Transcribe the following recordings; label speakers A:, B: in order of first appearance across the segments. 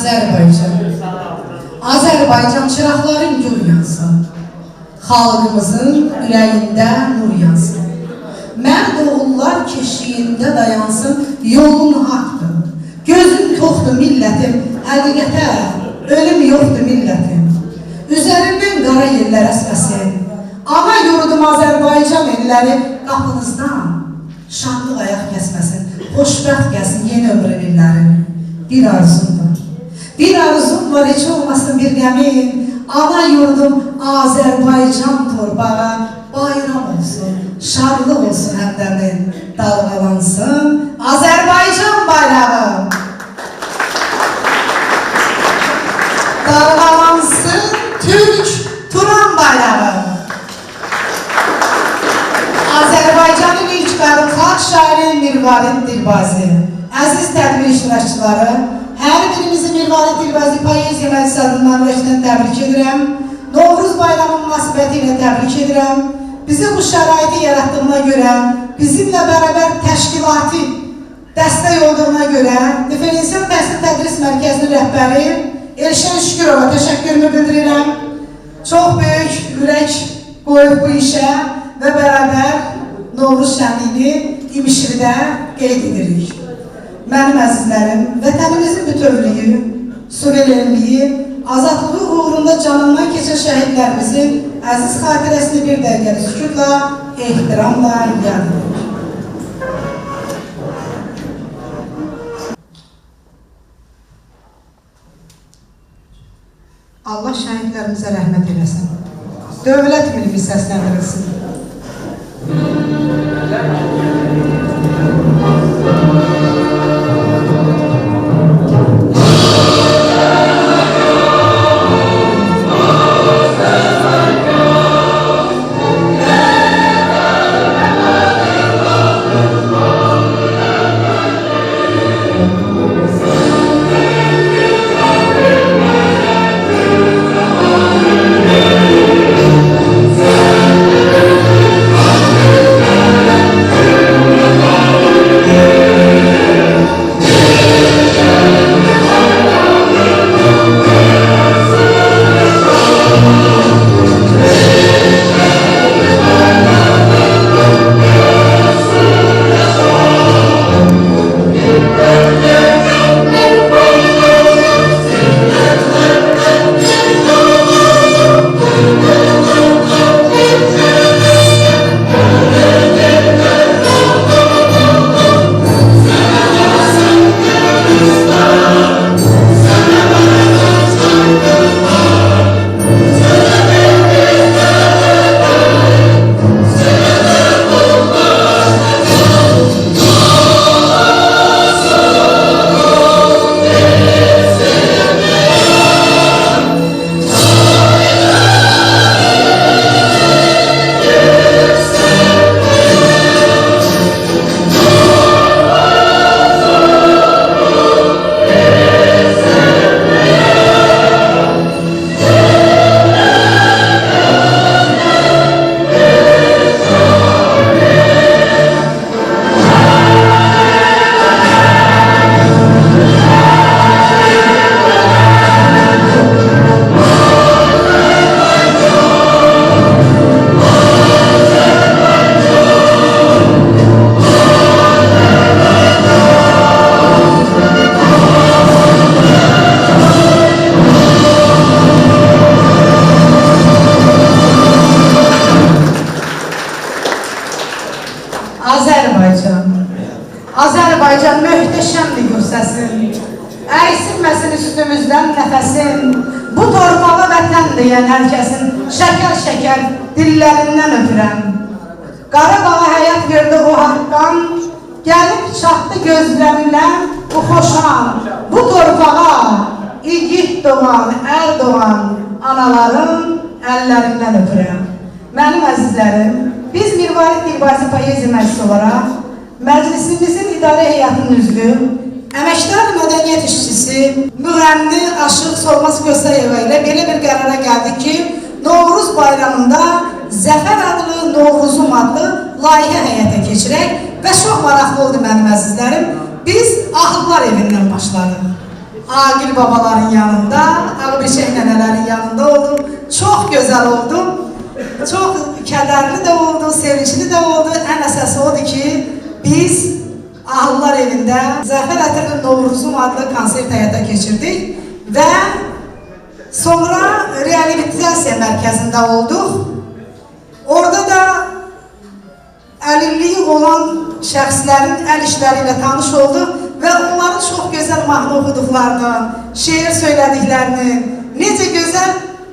A: Azərbaycan. Azərbaycan çıraqların gül yansın. Xalqımızın ürəyində nur yansın. Mərd oğullar keşiyində dayansın, yolun haqdır. Gözün toxdur millətim, həqiqətə ölüm yoxdur millətim. Üzərindən qara yerlər əsməsin. Ana yurdum Azərbaycan elləri qapınızdan şanlıq ayaq kəsməsin. Xoşbəxt gəlsin yeni ömrün illəri. Bir arzum var. Bir arzum var, heç olmasın bir qəmin. Ana yurdum Azərbaycan torpağı bayram olsun, şarlıq olsun həmdəmin. Dalğalansın Azərbaycan bayrağı. Dalğalansın Türk Turan bayrağı. Azərbaycanın ilk qadın xalq şairi Mirvarid Dilbazi. Əziz tədbir iştirakçıları, hər birimizi Mirvarid Dilbazi poeziya məclisi adından rəşdən təbrik edirəm. Novruz bayramı münasibəti ilə təbrik edirəm. Bizi bu şəraiti yarattığına görə, bizimlə bərabər təşkilati dəstək olduğuna görə Diferensial Təhsil Tədris Mərkəzinin rəhbəri Elşən Şükürova təşəkkürümü bildirirəm. Çox böyük ürək qoyub bu işə və bərabər Novruz şənliyini İmişlidə qeyd edirik. Mənim əzizlərim, vətənimizin bütövlüyü, suverenliyi, azadlığı uğrunda canından keçən şəhidlərimizin əziz xatirəsini bir dəqiqəli sükutla, ehtiramla yad edirik. Allah şəhidlərimizə rəhmət eləsin. Dövlət milli səsləndirilsin. Azərbaycan möhtəşəmdir gürsəsin, əysilməsin üstümüzdən nəfəsin, bu torpağı vətən deyən hər kəsin şəkər-şəkər dillərindən öpürəm. Qarabağa həyat verdi o haqqan, gəlib çatdı gözlərinlə bu xoşan, bu torpağa igid doğan, doğan analarım əllərindən öpürəm. Mənim əzizlərim, biz Mirvarid Dilbazi poeziya məclisi olaraq məclisimizin idarə heyətinin üzvü, əməkdar mədəniyyət işçisi, müğənni Aşıq Solmaz Göstəriyeva ilə belə bir qərara gəldik ki, Novruz bayramında Zəfər adlı Novruzum adlı layihə həyata keçirək və çox maraqlı oldu mənim əzizlərim. Biz Ahıllar evindən başladıq. Agil babaların yanında, Ağbişək nənələrin yanında oldum. Çox gözəl oldu. Çox kədərli də oldu, sevincli də oldu. Ən əsası odur ki, biz Ahıllar evində Zəfər Ətirli Novruzum adlı konsert həyata keçirdik və sonra reabilitasiya mərkəzində olduq. Orada da əlilliyi olan şəxslərin əl işləri ilə tanış olduq və onların çox gözəl mahnı oxuduqlarının, şeir söylədiklərinin, necə gözəl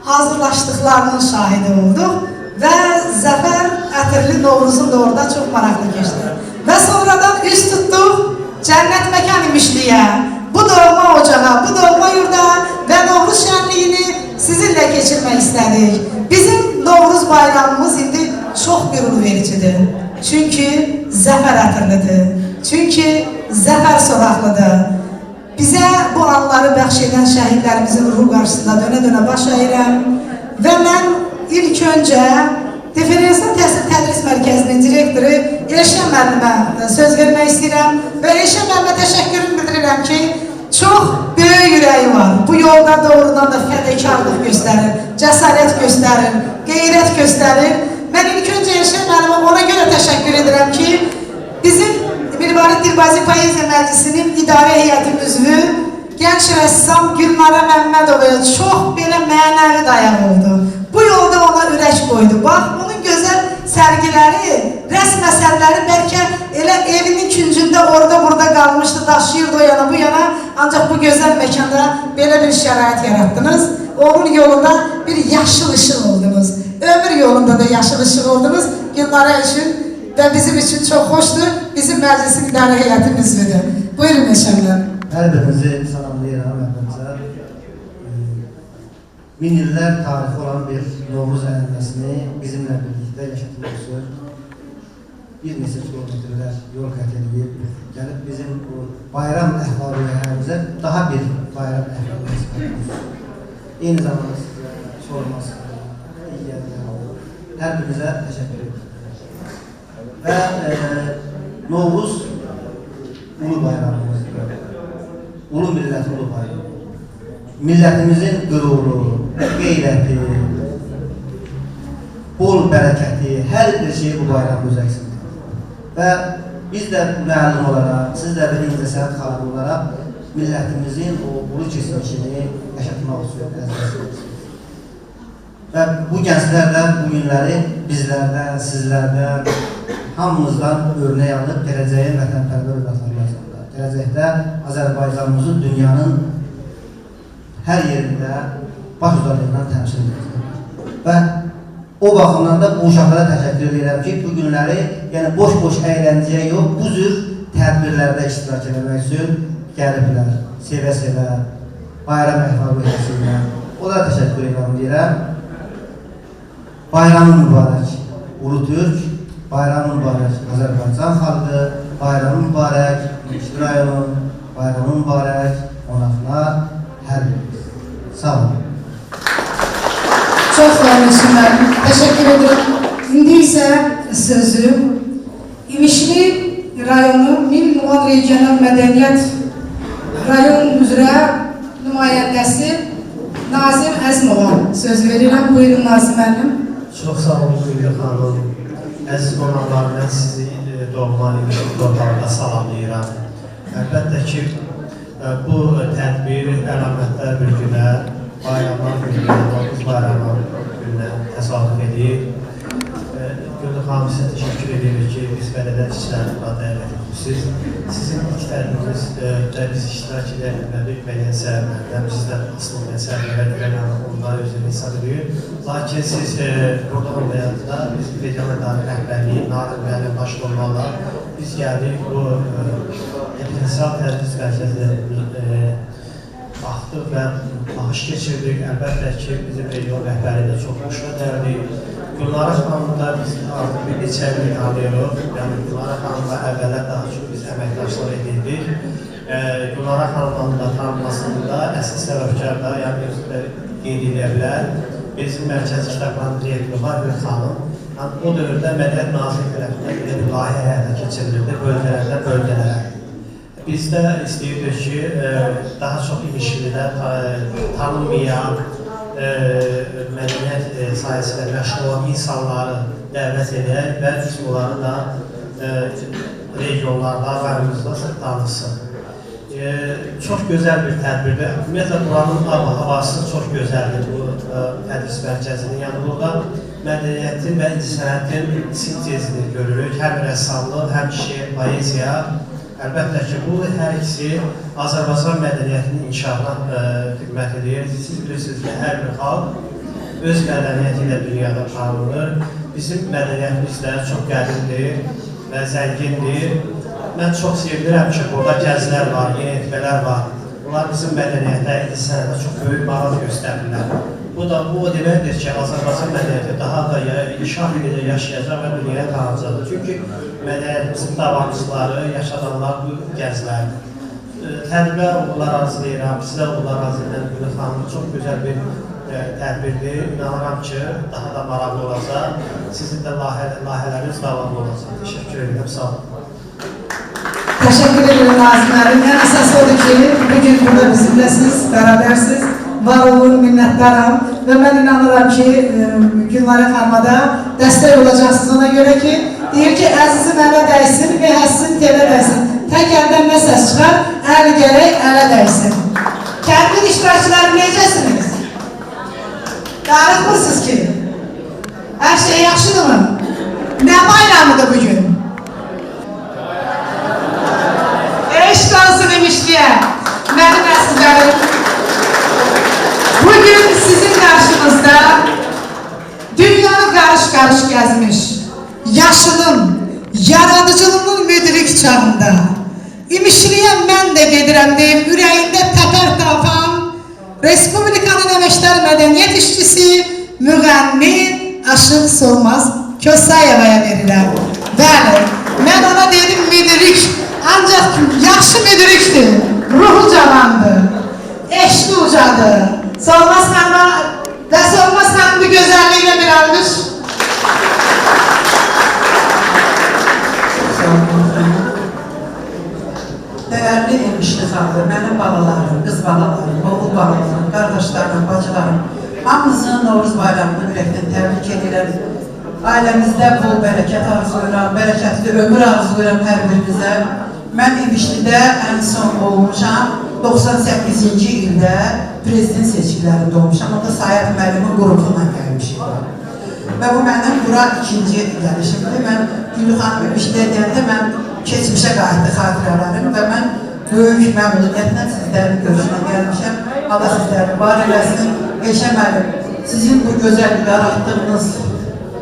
A: hazırlaşdıqlarının şahidi olduq və Zəfər Ətirli Novruzum da orada çox maraqlı keçdi. Və sonradan üz tutduq Cənnət Məkan İmişliyə, bu doğma ocağa, bu doğma yurda və Novruz şənliyini sizinlə keçirmək istədik. Bizim Novruz bayramımız indi çox qürur vericidir. Çünki Zəfər Ətirlidir, çünki Zəfər soraqlıdır. Bizə bu anları bəxş edən şəhidlərimizin ruhu qarşısında dönə-dönə baş əyirəm və mən ilk öncə Diferensial Təhsil Tədris Mərkəzinin direktoru Elşən müəllimə söz vermək istəyirəm və Elşən müəllimə təşəkkürümü bildirirəm ki, çox böyük ürəyi var. Bu yolda doğrudan da fədakarlıq göstərir, cəsarət göstərir, qeyrət göstərir. Mən ilk öncə Elşən müəllimə ona görə təşəkkür edirəm ki, bizim Mirvarid Dilbazi Poeziya Məclisinin idarə heyətinin üzvü gənc rəssam Gülnara Məmmədovaya çox belə mənəvi dayaq oldu. Bu yolda ona ürək qoydu. Bax, onun gözəl sərgiləri, rəsm əsərləri bəlkə elə evinin küncündə orada-burada qalmışdı, daşıyırdı o yana bu yana. Ancaq bu gözəl məkanda belə bir şərait yarattınız. Onun yolunda bir yaşıl ışıq oldunuz. Ömür yolunda da yaşıl ışıq oldunuz. Gülnara üçün və bizim üçün çox xoşdur. Bizim məclisin idarə heyətinin üzvüdür. Buyurun Elşənlər.
B: Hər birinizi salamlayıram əvvəlcə. 1000 illər tarixi olan bir Novruz ənənəsini bizimlə birlikdə yaşatmaq üçün bir neçə kilometrlər yol qət edib, gəlib bizim bu bayram əhval-ruhiyyəmizə daha bir bayram əhval-ruhiyyəsi qatmışdır. Eyni zamanda sizə sorması, hər birinizə təşəkkür edirəm. Və Novruz ulu bayramımızdır. Ulu millət ulu bayramı. Millətimizin qüruru, qeyrəti, bol bərəkəti, hər bir şey bu bayram özəksindir. Və biz də müəllim olaraq, siz də bir incəsənət xalqı olaraq millətimizin o ulu keçmişini yaşatmaq üçün əzəzirsiniz. Və bu gənclər də bu günləri bizlərdən, sizlərdən, hamımızdan örnək alıb gələcəyin vətənpərvər övladlarımızdan. Gələcəkdə Azərbaycanımızın dünyanın hər yerində baş uzarlığından təmsil edilir. Və o baxımdan da bu uşaqlara təşəkkür edirəm ki, bu günləri yəni boş-boş əyləncəyə yox, bu cür tədbirlərdə iştirak etmək üçün gəliblər, sevə-sevə, bayram əhval-ruhiyyəsində. O da təşəkkür edirəm. Bayramın mübarək Ulu Türk, bayramın mübarək Azərbaycan xalqı, bayramın mübarək İmişli rayonun, bayramın mübarək qonaqlar, hər birimiz. Sağ olun.
A: Çox sağ olun, təşəkkür edirəm. İndi isə sözü İmişli rayonu Mil Muğal Regional Mədəniyyət rayon üzrə nümayəndəsi Nazim Əzmova söz verirəm. Buyurun Nazim müəllim.
C: Çox sağ olun Gülgün xanım. Əziz qonaqlar, mən sizi doğma İmişli torpağında salamlayıram. Əlbəttə ki, bu tədbir əlamətlər bir günə, bayramlar gününə, Novruz bayramı gününə təsadüf edir. Gülgün xanım, sizə təşəkkür edirik ki, biz bələdiyyə işçilərini buna dəvət edirsiniz. Sizin ilkləriniz də biz iştirak edilmədik müəyyən səhərlərdən, bizdən asıl məsələlərə görə onlar özünü hesab edir. Lakin siz burada olmayanda biz regional idarə rəhbərliyi, Nariq müəllim başda olmalı, biz gəldik bu Diferensial Tədris Mərkəzini baxdıq və baxış keçirdik. Əlbəttə ki, bizim regional rəhbəri də çox xoşuna dərdik. Gülnara xanımda biz artıq bir neçə illik tanıyırıq. Yəni, Gülnara xanımla əvvəllər daha çox biz əməkdaşlar edirdik. Gülnara xanımın da tanınmasında əsas səbəbkar da, yəni özləri qeyd edə bilər. Bizim mərkəzi kitabxananın direktoru var, bir xanım. O dövrdə Mədəniyyət Nazirliyi tərəfindən bir layihə həyata keçirilirdi, bölgələrdən bölgələrə. Biz də istəyirdik ki, daha çox İmişlidə tanınmayan, mədəniyyət sayəsində məşğul olan insanları dəvət edək və biz onları da regionlarda, rayonumuzda tanısın. Çox gözəl bir tədbirdir. Ümumiyyətlə, buranın havası çox gözəldir bu tədris mərkəzinin. Yəni, burada mədəniyyətin və incəsənətin sintezini görürük. Həm rəssamlıq, həm şeir, poeziya. Əlbəttə ki, bu hər ikisi Azərbaycan mədəniyyətinin inkişafına xidmət edir. Siz bilirsiniz ki, hər bir xalq öz mədəniyyəti ilə dünyada tanınır. Bizim mədəniyyətimiz də çox qədimdir və zəngindir. Mən çox sevinirəm ki, burada gəzilər var, yeniyetmələr var. Bunlar bizim mədəniyyətə, incəsənətə çox böyük maraq göstərirlər. Bu da o deməkdir ki, Azərbaycan mədəniyyəti daha da inkişaf edəcək, yaşayacaq və dünyaya tanınacaqdır. Çünki mədəniyyətimizin davamçıları, yaşadanlar bu gəzlərdir. Tədbirə uğurlar arzulayıram, sizə uğurlar arzulayıram. Gülü xanım çox gözəl bir tədbirdir. İnanıram ki, daha da maraqlı olacaq. Sizin də layihələriniz davamlı olacaq. Təşəkkür edirəm, sağ olun.
A: Teşekkür ederim Nazım Əlim. En əsası odur ki, bugün burada bizimləsiniz, berabersiniz. Var olun, minnətdaram. Və mən inanıram ki, Gülnare xanıma da dəstək olacaqsınız ona görə ki, deyir ki, əzizim ələ dəysin və həssin telə dəysin. Tək əldən nə səs çıxar, əl gərək ələ dəysin. Kəndin iştirakçıları necəsiniz? Darıqmırsınız ki? Hər şey yaxşıdır mı? Nə bayramıdır bugün? Eşq olsun İmişliyə, mənim əzizlərim. Bugün sizin qarşınızda dünyanı qarış-qarış gəzmiş, yaşının, yaradıcılığının müdrik çağında İmişliyə mən də gedirəm deyib, ürəyində təpər tapan Respublikanın əməkdar mədəniyyət işçisi, müğənni, Aşıq Solmaz Kösayevaya verirəm. Bəli, mən ona dedim müdrik. Ancaq yaxşı müdrikdir, ruhu cavandır, eşqi ucadır. Solmaz xanıma və Solmaz xanım bu gözəlliyinə bir almış.
D: Değerli İmişli xanım, mənim balalarım, qız balalarım, oğul balalarım, qardaşlarım, bacılarım, hamınızın Novruz bayramını ürəkdən təbrik edirəm. Ailəmizdə bol bərəkət arzulayıram, bərəkətli ömür arzulayıram hər birimizə. Mən İmişlidə ən son olmuşam, 98-ci ildə prezident seçkilərində olmuşam. O da Sayət müəllimin qrupuna gəlmişim. Və bu mənim bura ikinci gəlişimdir. Mən Gülü xanım İmişliyə deyəndə mən keçmişə qayıtdı xatirələrim və mən böyük məmnuniyyətlə sizlərin görüşünə gəlmişəm. Allah sizlərin var eləsin. Eşə müəllim, sizin bu gözəl yaratdığınız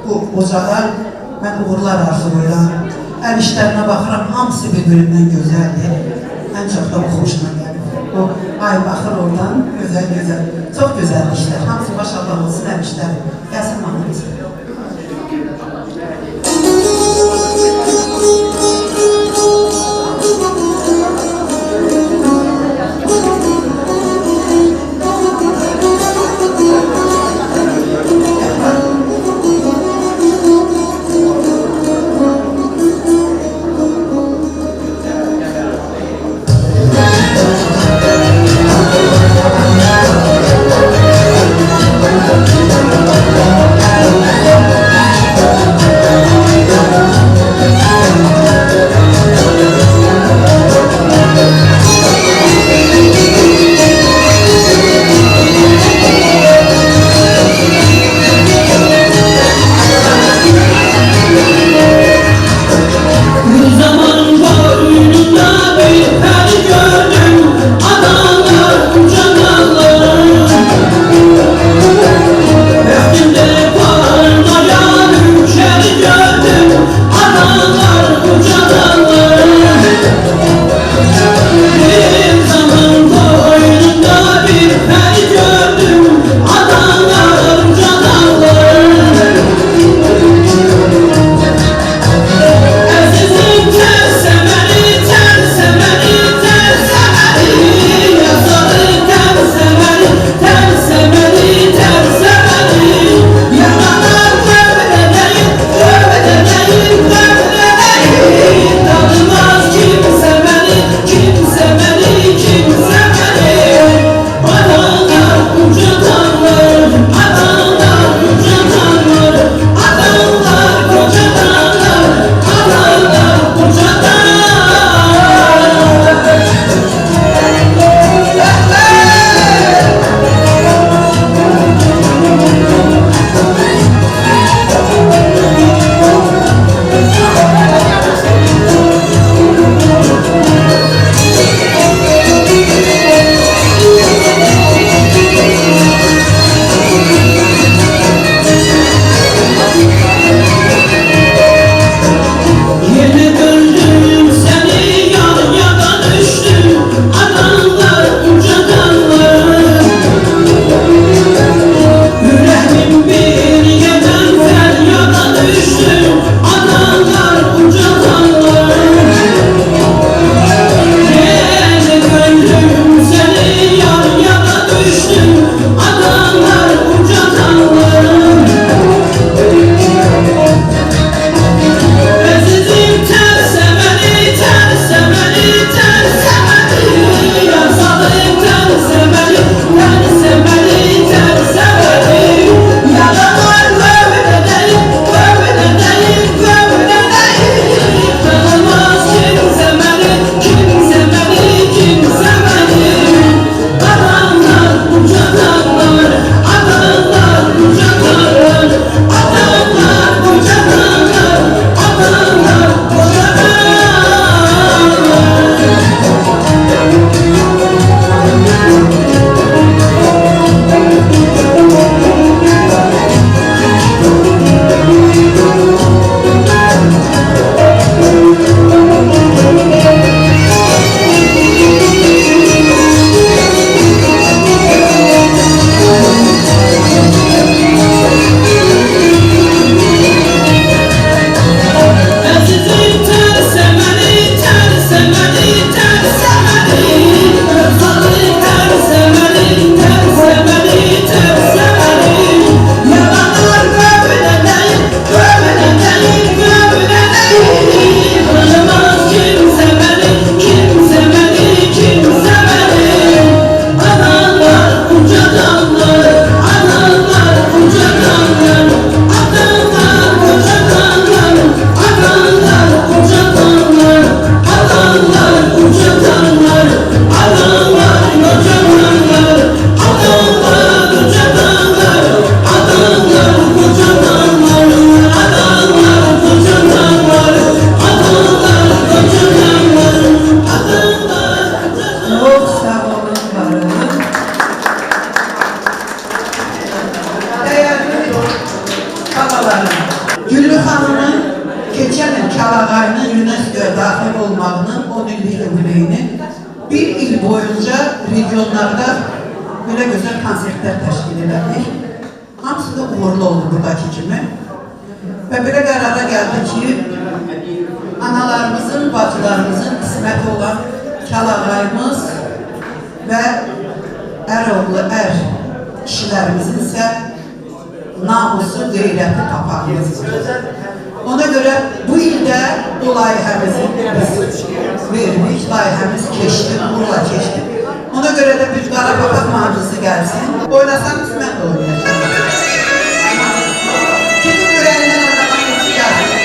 D: bu ocağa mən uğurlar arzulayıram. Əl işlərinə baxıram, hamısı bir-birindən gözəldir. Ən çox da bu xoşuma gəlir. O ay baxır oradan, gözəl-gözəl. Çox gözəl işlər. Hamısı maşallah olsun əl işləri. Gəlsin manımız. daxil olmağının 10 illik yubileyini bir il boyunca regionlarda belə gözəl konsertlər təşkil elədik. Hamısı da uğurlu oldu buradakı kimi. Və belə qərara gəldi ki, analarımızın, bacılarımızın qisməti olan Kəlağayımız və əroğlu kişilərimizin isə namusu, qeyrəti papağımızdır. Ona görə bu ildə bu layihəmizi biz verdik, layihəmiz keçdi, uğurla keçdi. Ona görə də bir qara papaq mahnısı gəlsin. Oynasanız mən də oynayacağım. Kimin ürəyindən adama keçi gəlsin.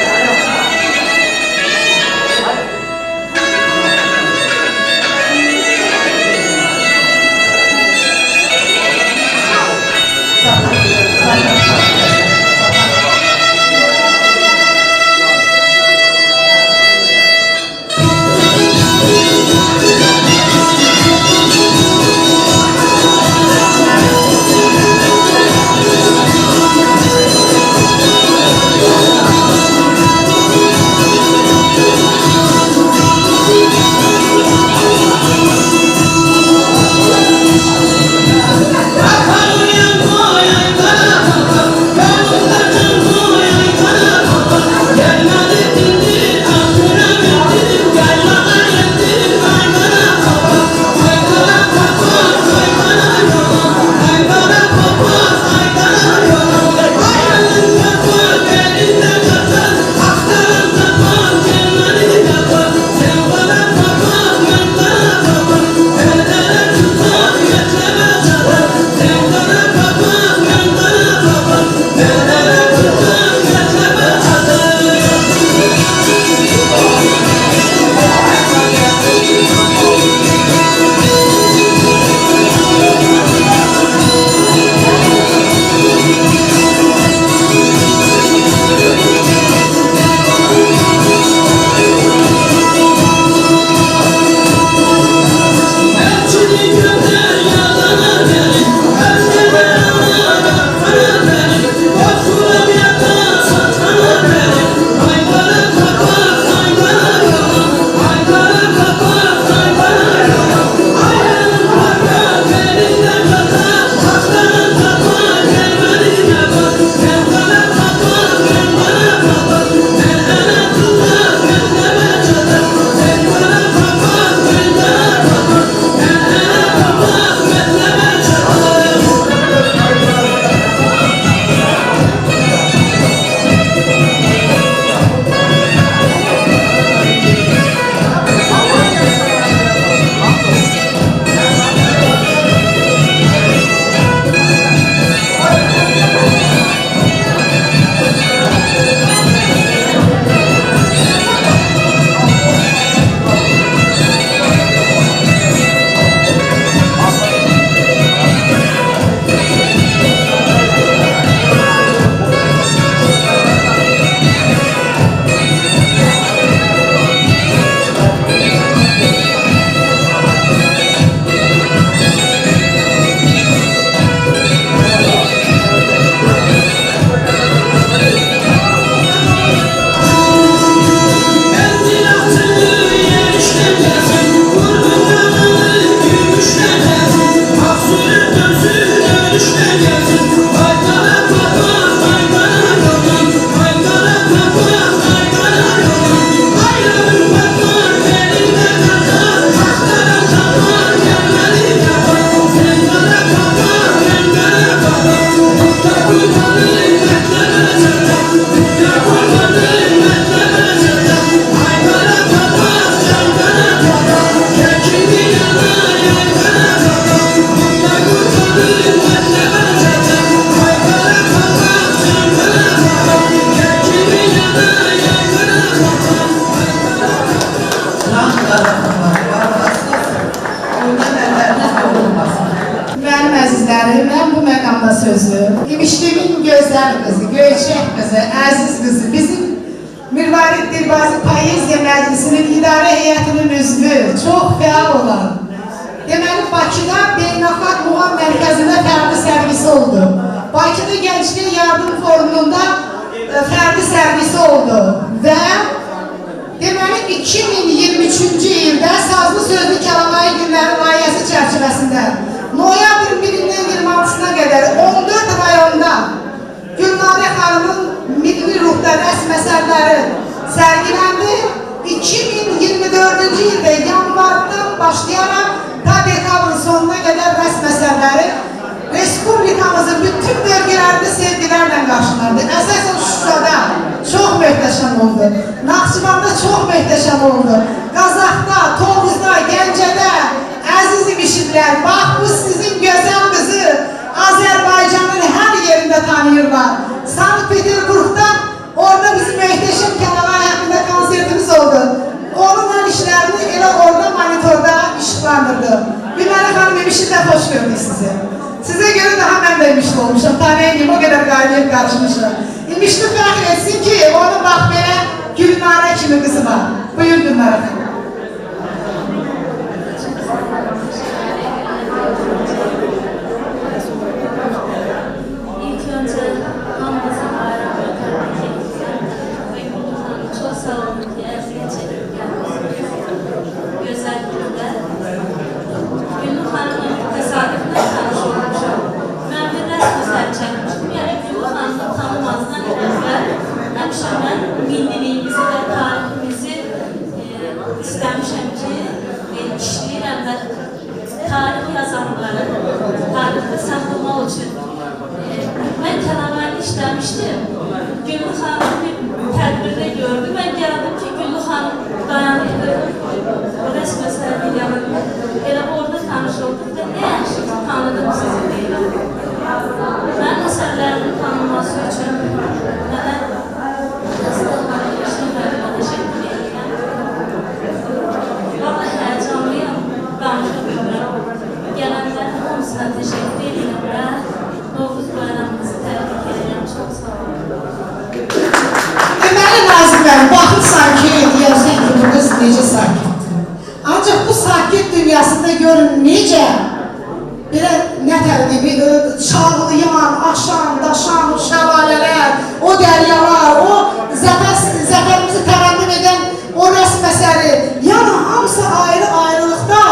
A: İmişliğin gözler kızı, Göyçek kızı, Aziz kızı, bizim Mirvarid Dilbazi Poeziya Məclisinin idarə heyətinin üzvü, çox fəal olan. Deməli, Bakıda Beynəlxalq Muğam Mərkəzində fərdi sərgisi oldu. Bakıda Gənclik Yardım Forumunda fərdi sərgisi oldu. Və Deməli 2023-cü ildə Sazlı Sözlü Kəlamayi Günləri layihəsi çərçivəsində noyabr 1-dən 26-sına qədər 14 rayonda Gülnarə xanımın milli ruhda rəsm əsərləri sərgiləndi. 2024-cü ildə yanvardan başlayaraq ta dekabrın sonuna qədər rəsm əsərləri Respublikamızın bütün bölgelərində sevgilərlə qarşılandı. Əsasən Şuşada çox möhtəşəm oldu. Naxçıvanda çox möhtəşəm oldu. Qazaxda, Tovuzda, Gəncədə, əziz imişidlər, bax bu sizin gözəl qızı Azərbaycanın hər yerində tanıyırlar. Sankt-Peterburgda orada bizim möhtəşəm Kəlamayi haqqında konsertimiz oldu. Onun hər işlərini elə orada monitorda işıqlandırdı. Gülnarə xanım imişidlə xoş gördük sizi. Sizə görə daha mən də imişli olmuşam, tanıyayım, o qədər qayrıyıb qarışmışam. İmişli fəxr etsin ki, onun bax belə Gülnarə kimi qızı var. Buyur Gülnarə xanım.
E: İlk önce hamımızın bayramını tebrik ediyorum. Ve Gülnar'ın çok sağ olun ki eziyet çekip geldiniz. Güzel günde. Gülnur Hanım'ın tesadüfle tanış olmuşum. Ben bir resm eseri çekmiştim. Yani Gülnur Hanım'ı tanımazdan evvel hemşe ben milliliğimizi ve tarihimizi istemişim ki işleyirəm və tarih yazanları tarihdə saxlamaq üçün mən Kəlamayi işləmişdim. Gülnur xanım bir tədbirdə gördüm. Mən gəldim ki, Gülnur xanım dayanırdı. O rəsm əsərinin yanında. Elə orada tanış olduk və nə yaxşı ki, tanıdım sizi deyirəm. Mən əsərlərimin tanınması üçün mənə dəstəklərin üçün təşəkkür edirəm. Vallahi həyəcanlıyam, danışa bilmirəm. Gələnlərin hamısına təşəkkür edirəm və Novruz bayramımızı təbrik edirəm. Çox sağ olun.
A: Deməli Nazimlər, baxırsan ki, deyərsən ki, bu qız necə sakitdir. Ancaq bu sakit dünyasında görün necə belə nətərdir, çağlayan, aşan, daşan, o şəlalələr, o dəryalar, o zəfərimizi tərənnüm edən o rəsm əsəri, yəni hamısı ayrı-ayrılıqda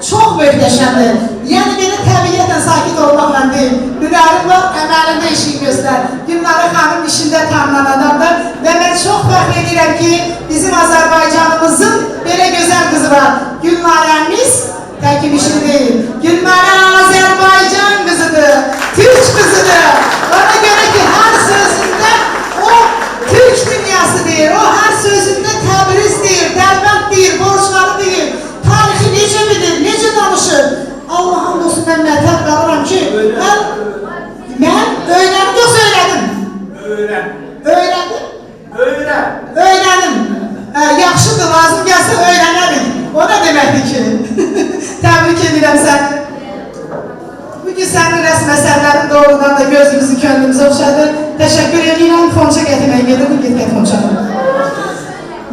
A: çox möhtəşəmdir. Yəni belə təbiyyətlə sakit olmaqla deyil. Müqarib var, əməlində işini göstər. Gülnarə xanım işində tanınan adamdır və mən çox fəxr edirəm ki, bizim Azərbaycanımızın belə gözəl qızı var. Gülnarəmiz təkim işini deyil. Gülnarə Azərbaycan qızıdır, Türk qızıdır. Ona görə ki, hər sözündə o Türk dünyası deyir, o hər sözündə Təbriz deyir, Dərbənd deyir, Borçları deyir, tarixi necə bilir, necə danışır. Allah'ın olsun mən mətəb qalıram ki, mən öyrənim, yoxsa öyrədim? Öyrədim? Öyrədim. Yaxşıdır, lazım gəlsə öyrənəlim. O nə deməkdir ki? Təbrik edirəm səni. Bugün sənin rəsm əsərlərin doğrudan da gözümüzü, könlümüzü oxşadır. Təşəkkür edirəm, fonça gətirməyə gedirdim, getmək fonçanı.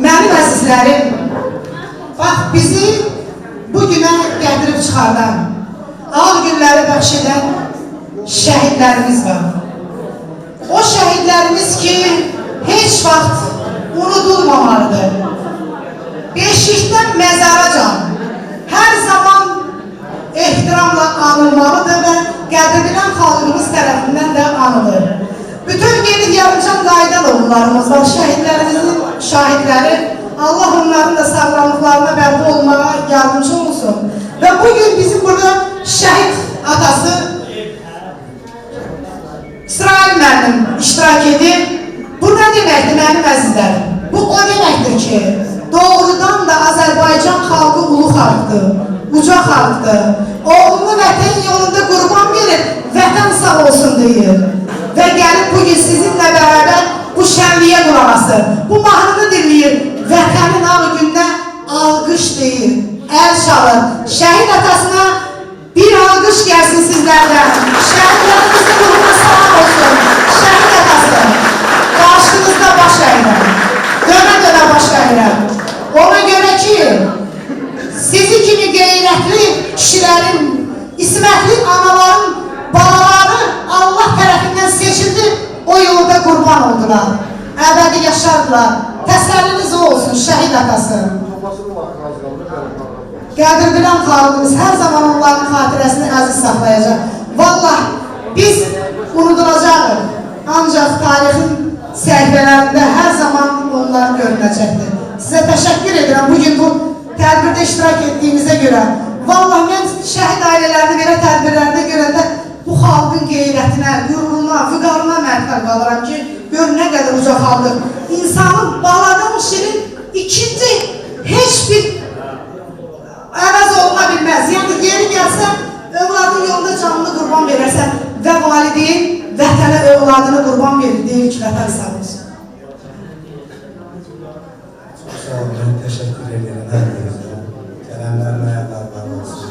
A: Mənim əzizlərim, bax bizi bugünə gətirib çıxardan, ağ günləri bəxş edən şəhidlərimiz var. O şəhidlərimiz ki, heç vaxt unudulmamalıdır. Beşikdən məzaracan hər zaman ehtiramla anılmalıdır və qədrlənən xalqımız tərəfindən də anılır. Bütün gelib yarımcan qaydalovlarımız var, şəhidlərimizin şahidləri. Allah onların da sağlamlıqlarına bərpa olmağa yardımcı olsun. Və bugün bizim burada şəhid atası İsrail müəllim iştirak edir. Bu nə deməkdir mənim əzizlərim? Bu o deməkdir ki, doğrudan da Azərbaycan xalqı ulu xalqdır, uca xalqdır. Oğlunu vətən yolunda qurban verir, vətən sağ olsun deyir. Və gəlib bugün sizinlə bərabər bu şənliyə qulaq asır. Bu mahnını dinləyir. Vətənin ağ gününə alqış deyir, əl çalır. Şəhid atasına bir alqış gəlsin sizlərdən. Şəhidlərimizin ruhuna salam olsun. Şəhid atası, qarşınızda baş əyirəm. Dönə-dönə baş əyirəm. Ona görə ki, sizi kimi qeyrətli kişilərin, ismətli anaların balaları Allah tərəfindən seçildi, o yolda qurban oldular. Əbədi yaşardılar. Təsəlliniz olsun şəhid atası. Qədirbilən xalqımız hər zaman onların xatirəsini əziz saxlayacaq. Vallah biz unudulacağıq. Ancaq tarixin səhifələrində hər zaman onlar görünəcəkdir. Sizə təşəkkür edirəm bugün bu tədbirdə iştirak etdiyinizə görə. Vallah mən şəhid ailələrini belə tədbirlərdə görəndə bu xalqın qeyrətinə, qüruruna, vüqarına mərkər qalıram ki, gör nə qədər uca xalqdır. İnsanın baladan şirin ikinci heç bir əvəz oluna bilməz. Yəni yeri gəlsə, övladın yolunda canını qurban verərsən və valideyn vətənə övladını qurban verir, deyir ki, vətən sağ olsun.
C: Çox sağ olun, təşəkkür edirəm hər birinizə. Qələmlərin ayaqlarına olsun.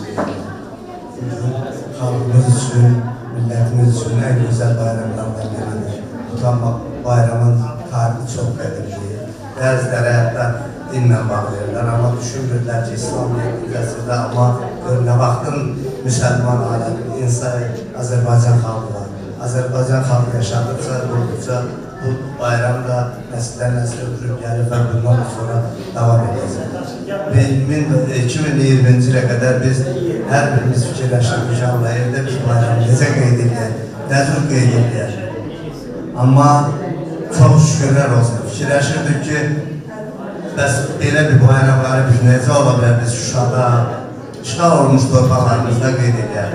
C: Xalqımız üçün, millətimiz üçün ən gözəl bayramlardan biridir. Bu bayramın tarihi çox qədimdir. Bəziləri hətta dinlə bağlayırlar, amma düşünmürlər ki, İslamiyyət ülkəsində, amma nə vaxtın müsəlman aləmi, insan, Azərbaycan xalqı var. Azərbaycan xalqı yaşadıqca, olduqca bu bayram da nəsildən nəsil ötürüb gəlir və bundan sonra davam edəcək. 2020-ci ilə qədər biz hər birimiz fikirləşirdik ki, Allah evdə biz bayramı necə qeyd edək, nə cür qeyd edək. Amma çox şükürlər olsun, fikirləşirdik ki, bəs belə bir bayramları biz necə ola bilər biz Şuşada, işğal olmuş torpaqlarımızda qeyd edək.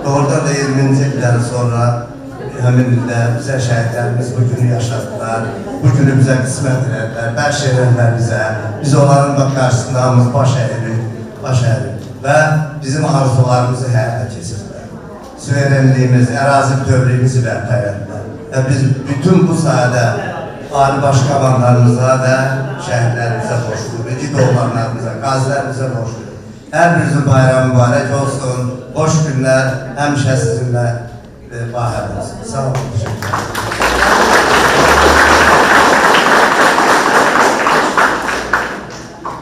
C: Doğrudan da 20-ci ildən sonra həmin ildə bizə şəhidlərimiz bu günü yaşadılar, bu günü bizə qismət edilər, bəxş edilər bizə, biz onların da qarşısında hamımız baş əyirik və bizim arzularımızı həyata keçirdilər. Suverenliyimiz, ərazi bütövlüyümüzü bərpa etdilər və biz bütün bu sahədə ali başqabanlarımıza və şəhidlərimizə borcluyuq, igid oğlanlarımıza, qazilərimizə borcluyuq. Hər birinizin bayramı mübarək olsun, xoş günlər həmişə sizinlə bahar olsun. Sağ olun, teşekkür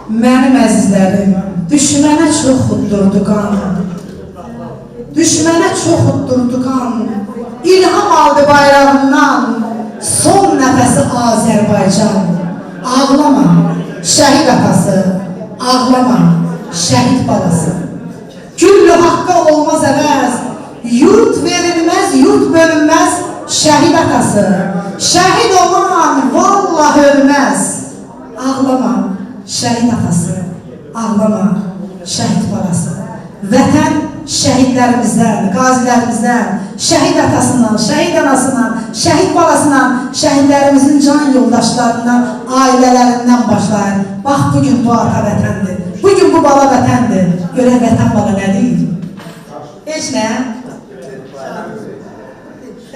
A: Mənim əzizlərim, düşmənə çox uddurdu qan. Düşmənə çox uddurdu qan. İlham aldı bayrağından, son nəfəsi Azərbaycan. Ağlama, şəhid atası, ağlama, şəhid balası. Güllü haqqa olmaz əvəz, yurt verilməz, yurt bölünməz, şəhid atası. Şəhid olan vallah ölməz. Ağlama, şəhid atası, ağlama, şəhid balası. Vətən şəhidlərimizdən, qazilərimizdən, şəhid atasından, şəhid anasından, şəhid balasından, şəhidlərimizin can yoldaşlarından, ailələrindən başlayır. Bax, bugün bu ata vətəndir, bugün bu bala vətəndir. Görək vətən bala nə deyir? Heç nə?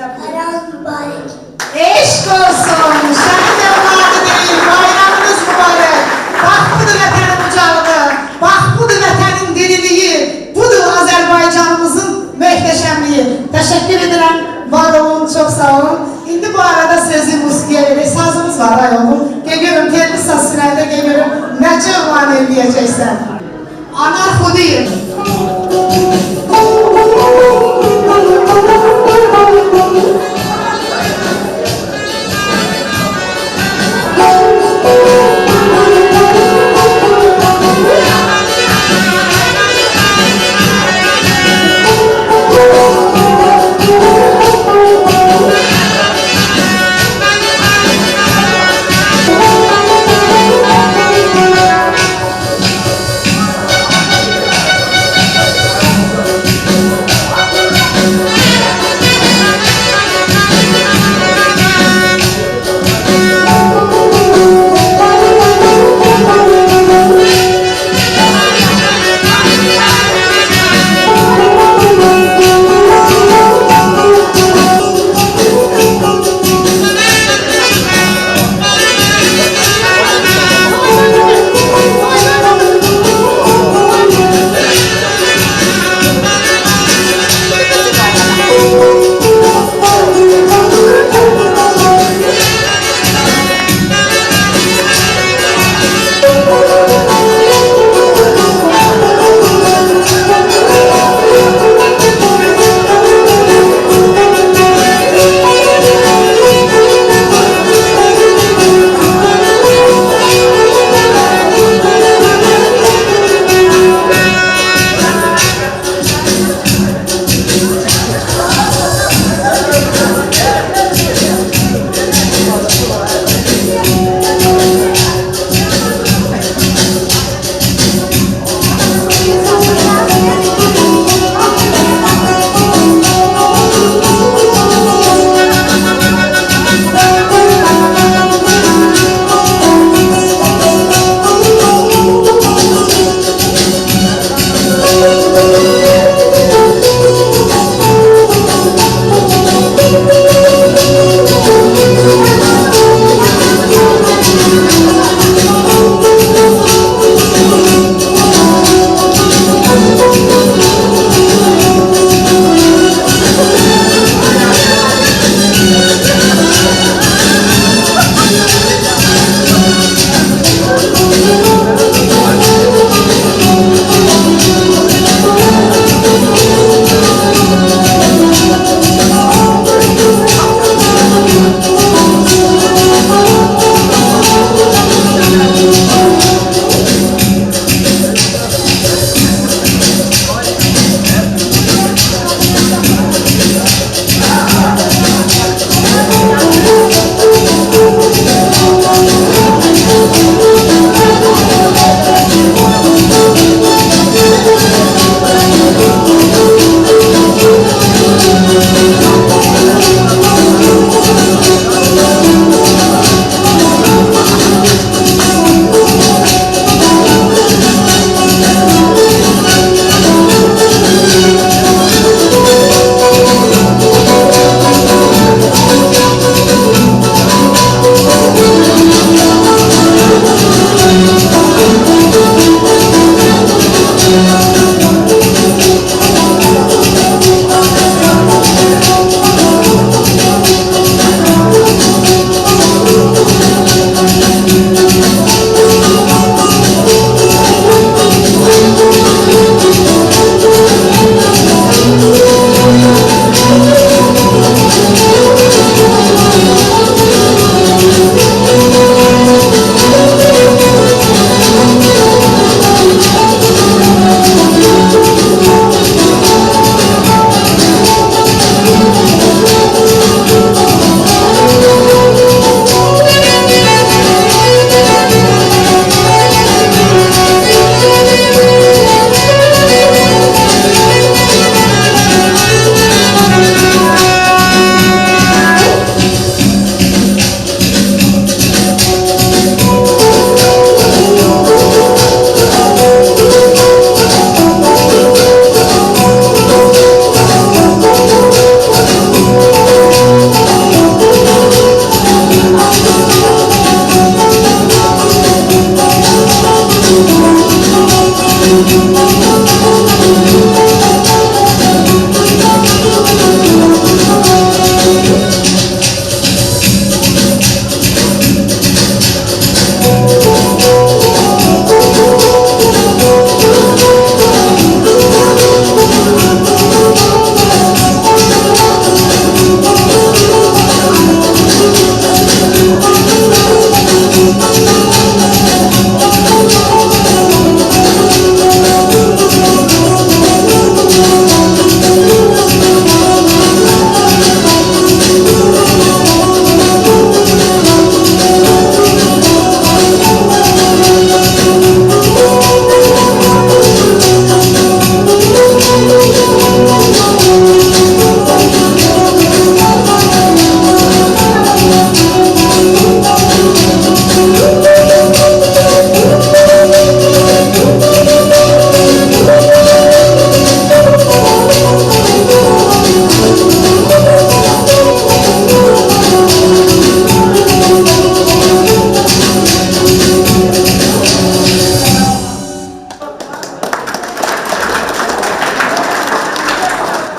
F: Bayram mübarək.
A: Eşq olsun, şəhid evladı deyil, bayramınız mübarək. Bax, budur vətənin ucalığı, bax, budur vətənin diriliyi, budur Azərbaycanımızın möhtəşəmliyi. Təşəkkür edirəm, var olun, çox sağ olun. İndi bu arada sözü musiqiyə verir, sazımız var, ay oğlum. Gel görüm, telli saz sürəndə gel görüm, nə cövlan eləyəcəksən. Anar Xudiyev.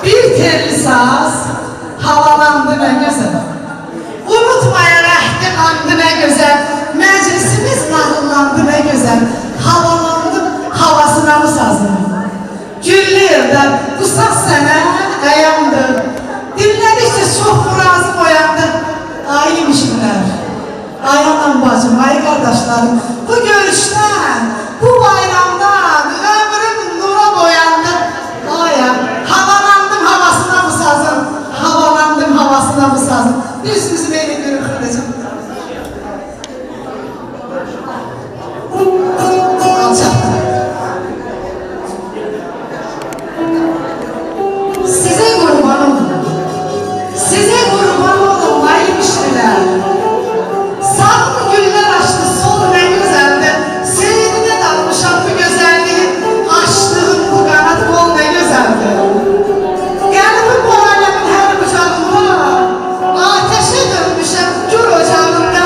A: Bir telli saz havalandı ne güzel. Unutmayın ehdi andı ne güzel. Meclisimiz nağıllandı ne güzel. Havalandı havasına bu sazın. Güllü yılda bu saz sənə əyandır. Dinlədikcə çox razı oyandı. Ay imişlər, ay anam bacım, ay qardaşlarım. Bu görüşdən, bu bayramdan ömrüm nura boyandı. Aya, havalandım havasına bu sazın. Havalandım havasına bu sazın. Bir sözü belə görür kardeşim. Alçaqdır. Size kurban olun. Size kurban olun ay müşteriler. Sağ güller açtı sol ne güzeldi. Seyrine dalmışam bu güzelliği. Açtığım bu kanat bol ne güzeldi. Geldim bu alemin her bucağında. Ateşe dönmüşem gül ocağında.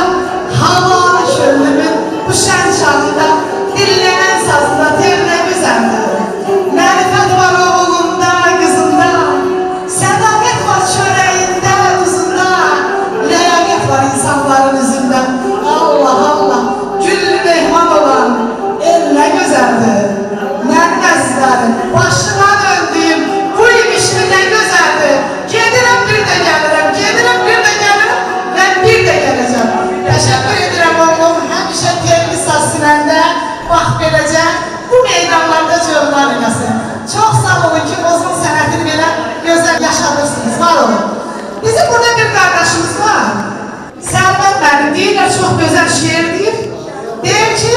A: Hava şöllümün bu şen çağında. Dillenen sazında tel ne güzeldi. Marifet var oğlumda, kızımda. Sadakat var çöreğinde, tuzunda. Ləyaqət var insanların üzündə. Allah Allah, güllü mehman olan el ne güzeldi. Mənim əzizlərim, başına döndüyüm bu imişli ne güzeldi. Gedirəm bir de gəlirəm, gedirəm bir de gəlirəm, ben bir de gələcəm. Təşəkkür edirəm oğlum, həmişə telli saz sinəndə, bax beləcə bu meydanlarda cövlan eləsin. Çox sağ olun ki, Bozun sənətini belə gözəl yaşadırsınız, var olun. Bizim burada bir qardaşımız var. Sərvər mənim deyirlər, çox gözəl şiir deyir. Deyir ki,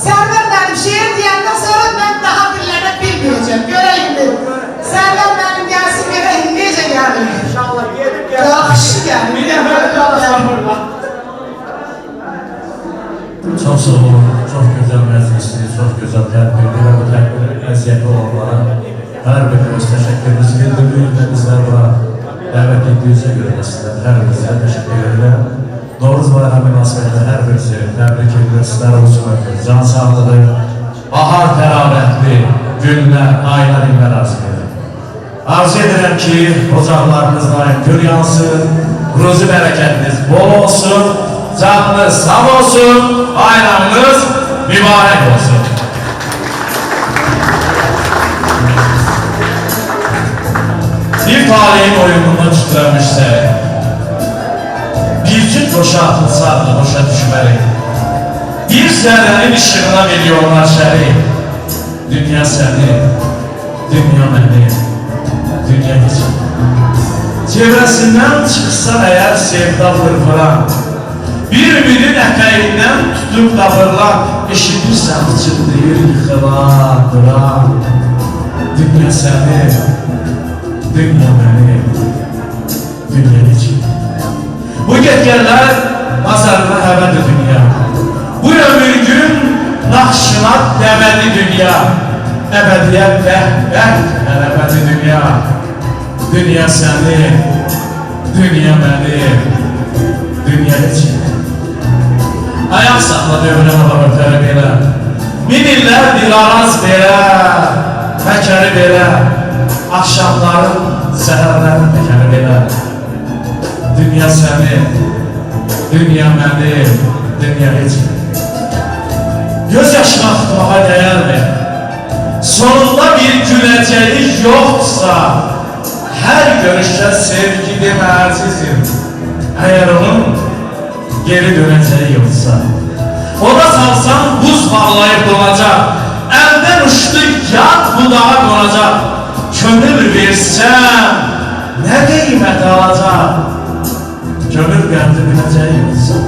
A: Sərvər mənim şiir deyəndən sonra mən daha dillərə bilməyəcəm, görəyim bir. Sərvər mənim gəlsin, görəyim, necə gəlir? İnşallah gelip gəlir. Yaxşı gəlir, bir də böyle qalasın.
G: Çok sağ olun, çok güzel meclisli, çok güzel tedbirli ve bu tedbirin əziyyəti olanlara her birimiz teşekkürümüzü bildirdik ve bizler buna davet ettiğinize göre de sizler her birinize teşekkür ederim. Novruz bayramı münasebetiyle her birisi tebrik edilir, sizler olsun öpür. Can sağlığı, bahar teravətli, günler, aylar, illər arzu ederim. Arzu ederim ki, ocaqlarınız daim gül yansın, ruzi bereketiniz bol olsun, canınız sağ olsun, bayramınız mübarek olsun. Bir talihin oyunundan tütləmişsə, bir cüt boşa atılsaqlı boşa düşməli, bir zərrənin işığına milyonlar şəri, dünya səni, dünya məni, dünya hiç. Çevrəsindən çıxsan əgər sevda fırfıran, bir ümidin ətəyindən tutup dağırlar, eşitirsən çınlayır yıxılan, duran, dünya səni, dünya məni, dünya hiç. Bu getgərlər mazarına həvədir dünya. Bu ömür gün naxşınat dəməli dünya. Əbədiyyət bəhbət ələbədi dünya. Dünya səni, dünya məni, dünya hiç. Ayaq saxla dövrə hava ötəri belə. Min illər bir araz belə. təkəri belə, axşamların, səhərlərin təkəri belə. Dünya sənin, dünya mənim, dünya heç. Göz yaşına tutmağa dəyərmi? Sonunda bir güləcəyi yoxsa, hər görüşdə sevgi demə əzizim. Əgər onun geri dönəcəyi yoxsa, ona salsan buz bağlayıb donacaq, əldən uçdu yad budağa qonacaq. Könül versən, nə qiymət alacaq? Könül qəmdi biləcəyi yoxsa,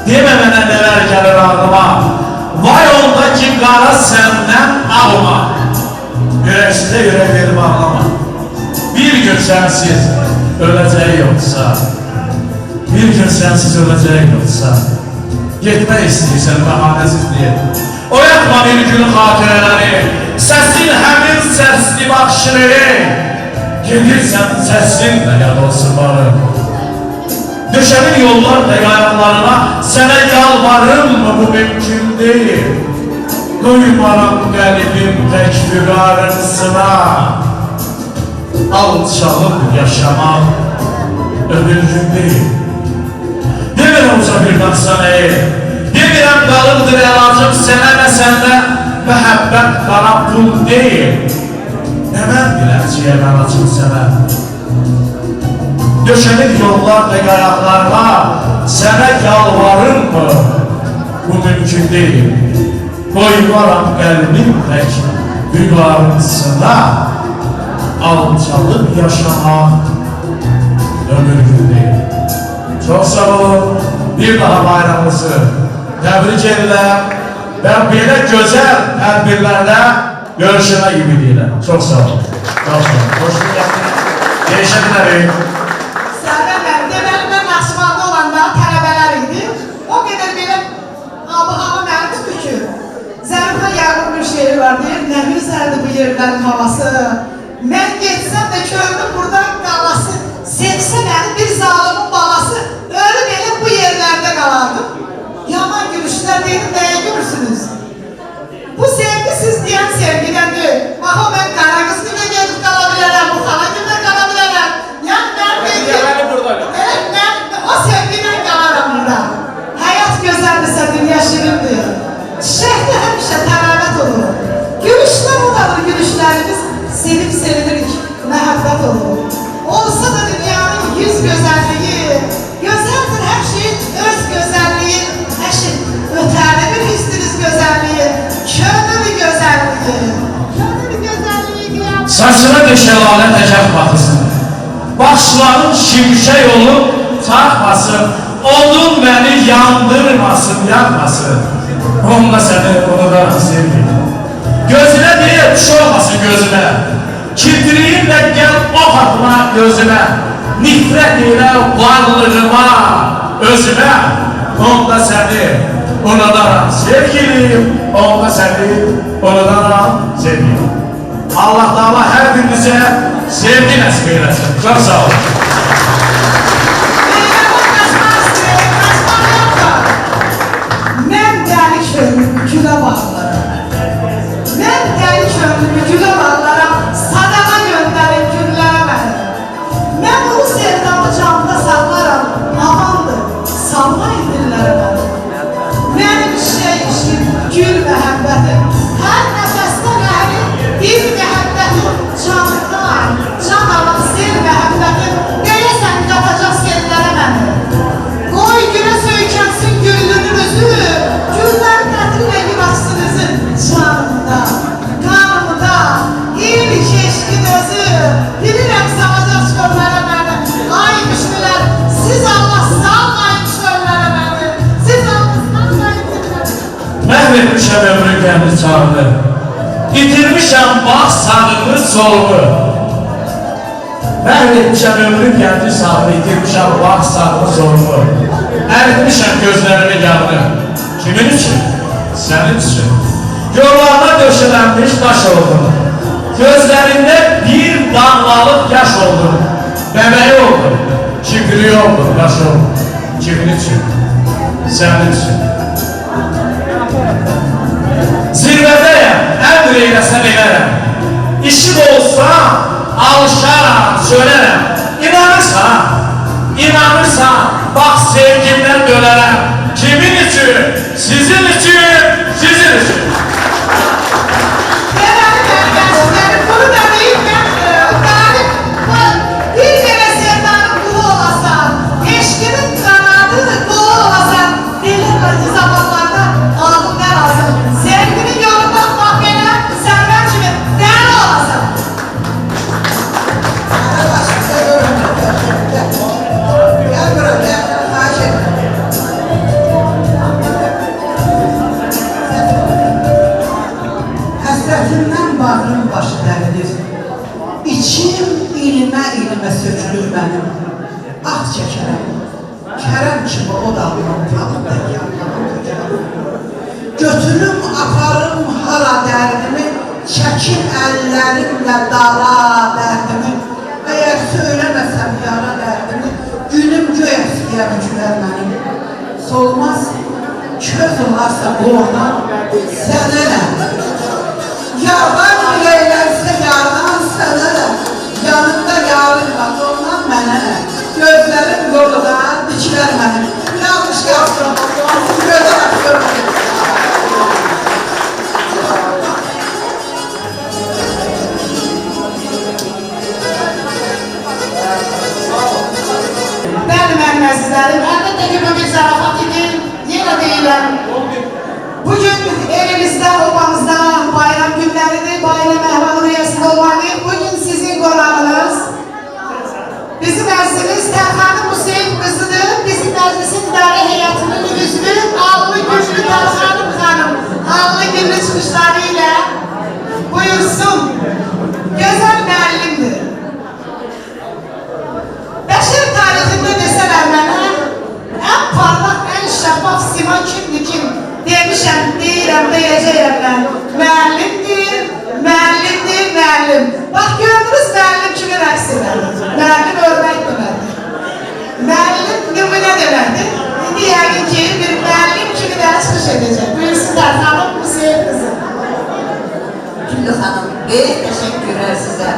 G: demə mənə nələr gəlir ağlıma. Vay onda ki qara səndən ağıma, ürəksinə ürək verib ağlama. Bir gün sənsiz öləcəyi yoxsa, bir gün sənsiz öləcəyi yoxsa, getmək istəyirsən bəhanəsiz deyə. Oyatma bir gün xatirələri, səsin həmin səsli baxışları, gedirsən səsinlə yad olsun barım. Düşəmin yollar və ayaqlarına, sənə yalvarım mı bu mümkün deyil. Duymaram qəlbim tək füqarısına, alçalıb yaşamaq ömürcün deyil. Demirəm uca bir baxsan ey, demirəm qalıbdır əlacım sənə və səndə məhəbbət qara pul deyil. Nə mən diləkçiyə mən açım sənə, döşənir yollar və qayaqlarla, sənə yalvarım mı? Bu mümkün deyil. Qoymaram qəlbim tək vüqarısına, alçalıb yaşamaq ömürcün deyil. Çox sağ olun, bir daha bayramımızı təbrik edirəm və belə gözəl tədbirlərlə görüşənə gibi deyiləm. Çox sağ olun. Çox sağ olun. Hoşluq gətirin. Değişədilərim.
A: Deməli, mən Naxçıvanda olanda tələbələr idi. O qədər belə abı-hava mənim tutdu ki, Zərifə Yağmur bir şeiri var, deyir, nə güzəldir bu yerlərin havası. Mən getsəm də kördüm buradan qalası, sevsə mənim bir zalimin balası, ölü belə bu yerlərdə qalardım. Yaman gülüşlər deydim, nəyə gülürsünüz? Bu sevgi siz deyən sevgiden deyil. Bax o mən qara qız günə gedib qala bilərəm, bu xala günə qala bilərəm. Yəni mən o sevgiden qalaram burada. Həyat gözəldirsə dünya şirindir. Çiçəkdə həmişə təravət olur. Gülüşlər odadır gülüşlərimiz, sevib sevinirik, məhəbbət olur. Olsa da dünyanın yüz gözəlliyi, gözəldir hər şeyin öz gözəlliyi, hər şey ötəli bir hissiniz gözəlliyi, könül gözəlliyi, könül gözəlliyi qiyam.
G: Saçına bir şəlalə təkəf baxısın, başların şimşək olub çarpmasın, odun məni yandırmasın, yanmasın. Onunla səni unudaram sevgi. Gözünə deyil, kuş olmasın gözünə. Kibriyinlə gəl ox atma gözünə. Nifrət elə varlığıma, özümə. Onunla səni unudaram sevgilim, onunla səni unudaram sevgilim. Allah Teala hər birinizə sevgi nəsib eyləsin. Çox sağ olun.
A: Mən dəli könlümü gülə bağlarım. Mən dəli könlümü gülə bağlarım. Sadağa göndərim güllərə mənim. Mən bu sevdamı canımda saxlarım. Amandır, sallayın dillərə mənim. Mənim işim, gül məhəbbətim. Hər nəfəsdə mənim bir məhəbbətim. Canımda, can alım sel məhəbbətim. Deyəsən qatacaq sellərə mənim. Qoy gülə söykənsin güllünün özü. Güllər tətilə gün açsın üzün. Canımda, qanımda, ilk eşqin özü. Bilirəm salacaq çöllərə mənim. Ay müşkülər, siz Allah salmayın çöllərə mənim. Siz Allah salmayın çöllərə.
G: Məhv etmişəm ömrü gəmli çağını, itirmişəm bax sağını solunu. Məhv etmişəm ömrü gəmli çağını, itirmişəm bax sağını solunu. Əritmişəm gözlərimi yanını. Kimin üçün? Sənin üçün. Yollarına döşələnmiş daş oldum. Gözlərində bir damlalıq yaş oldum. Bəbəyi oldum. Kibri oldum, yaş oldum. Kimin üçün? Sənin üçün. Zirvədəyəm, əmr eyləsən elərəm. işim olsa alışaram, söylərəm. İnanırsan, bax sevgimdən dönərəm. Kimin üçün? Sizin üçün, sizin üçün.
A: Bunu da deyip bir kere sevdanın kulu olasan, eşkinin kanadı kulu olasan, dilin zamanlarda ağzından alsın. Sevginin yolunda mahkene, senden kimi değerli olasın.
D: Gel buraya, Ayşe. Həsrətimdən bağrım başı dərilir. İçim ilmə sökülür mənim. Ah çəkərəm, kərəm kimi o dalman tanım tək yanlarım tökərəm. Götürüm, aparım hara dərdimi, çəkim əllərimlə dara dərdimi. Əgər söyləməsəm yara dərdimi, günüm göy əskiyə bükülər mənim. Solmaz, köz olarsa oradan sənə nə? Yardan biləylərsə yardan sənə nə? Yanında yarın var, ondan mənə nə? Gözlərim yoldan dikilər mənim. Yanlış yaptım, gözə bakıyorum.
A: Benim əzizlərim, əlbəttə ki, bu bir zarafat idi. Yenə deyirəm, bugün elimizdə, obamızda bayram günləridir, bayram əhval rüyasında olmalıyıq. Bugün sizin qonağınız, bizim əzizimiz Tərxanım Musayev qızıdır, bizim məclisin idarə heyətinin üzvü, allı güclü Tərxanım xanım, allı günlü çıxışları ilə buyursun, gözəl müəllimdir. Bəşər tarixində desələr mənə, ən parlaq, ən şəffaf sima kimdir kim? Demişəm, deyirəm, deyəcəyəm mən. Müəllimdir, müəllimdir, müəllim. Bax, gördünüz müəllim kimi rəqs edədir. Müəllim örmək deməkdir. Müəllim nümunə deməkdir. İndi yəqin ki, bir müəllim kimi də çıxış edəcək. Buyursun Tərxanım Musayev qızı.
H: Güllü xanım, böyük təşəkkürlər sizə.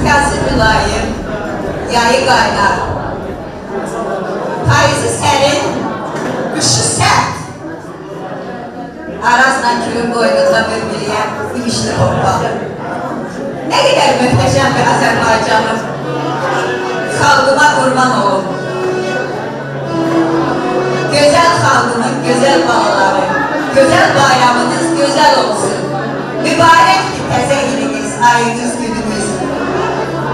H: Yazı mülayim, yayı qaynar. Payızı sərin, qışı sərt. Arazla külün boynunda bürgüləyən gümüşlü hoppalı. Nə qədər möhtəşəm bir Azərbaycanım. Xalqıma qurban olun. Gözəl xalqımın gözəl balaları, gözəl bayramınız gözəl olsun. Mübarəkdir təzə iliniz, ayınız, gününüz.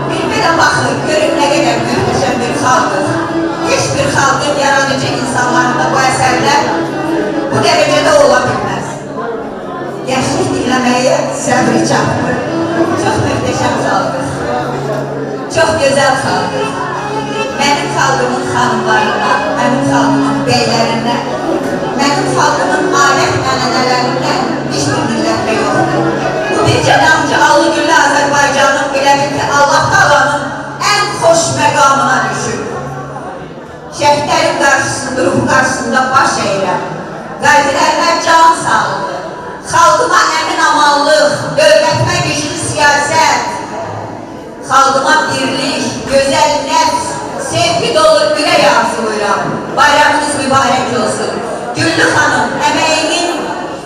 H: Bir-birə baxın, görün nə qədər möhtəşəm bir xalqdır. Heç bir xalqın yaradıcı insanlarında bu əsərlər bu dərəcədə ola bilməz. Gəşlik dinləməyə səbri çatmır. Çox möhtəşəm xalqdır. Çox gözəl xalqdır. Mənim xalqımın xanımlarına, mənim xalqımın beylərinə, mənim xalqımın adət-ənənələrinə heç bir millətdə yoxdur. Bu bircə damcı Alıgüllü Azərbaycanın bilə bil ki, Allah Taalanın ən xoş məqamına düşür. Şəhidlərin qarşısında, ruh qarşısında baş əyirəm. Qazilərimə can sağlığı, xalqıma əmin-amanlıq, dövlətimə güclü siyasət, xalqıma birlik, gözəl nəfs, sevgi dolu ürək arzulayıram. Bayramınız mübarək olsun. Güllü xanım, əməyinin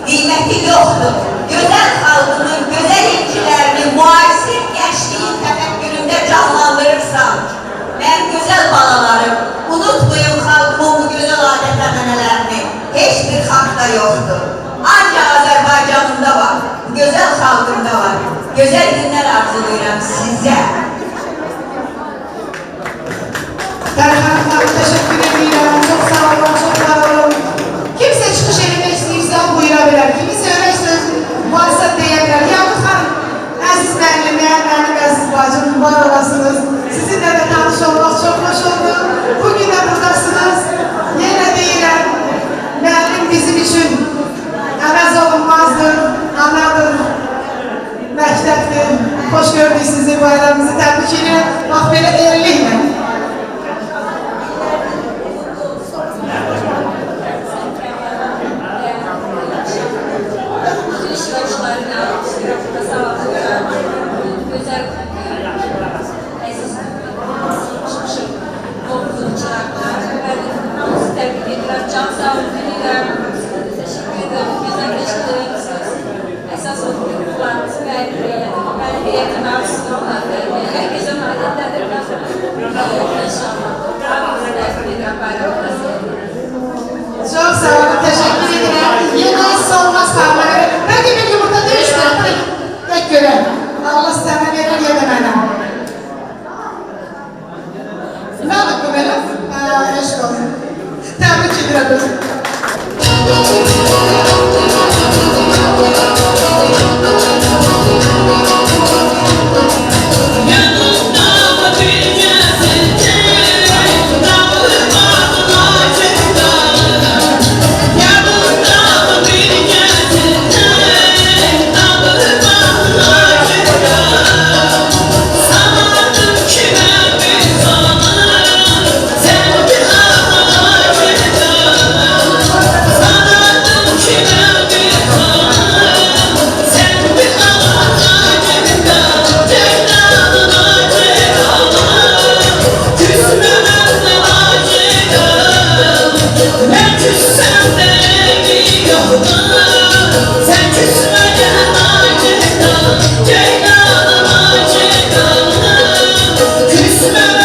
H: qiyməti yoxdur. Gözəl xalqının gözəl incilərini müasir gəncliyin təfəkküründə canlandırırsan. Mən gözəl balalarım, unutmayın xalqımın bu gözəl adət-ənənələrini. Heç bir xalqda yoxdur. Ancaq Azərbaycanımda var, gözəl xalqımda var. Gözəl günlər arzulayıram sizə.
A: Tərxanım xanım, təşəkkür edirəm. Çox sağ olun, çox sağ olun. Kimsə çıxış eləmək istəyirsə, buyura bilər. Kimisə öyrək söz varsa deyə bilər. Yavuz xanım, əziz müəllimlər, mənim əziz bacım, var olasınız. Sizinlə də tanış olmaq çox xoş oldu. Bugün də buradasınız. Yenə deyirəm, müəllim bizim üçün əvəz olunmazdır, anadır, məktəbdir. Xoş gördük sizi, bayramımızı təbrik edirəm. Bax, belə erliklə.
F: Thank you.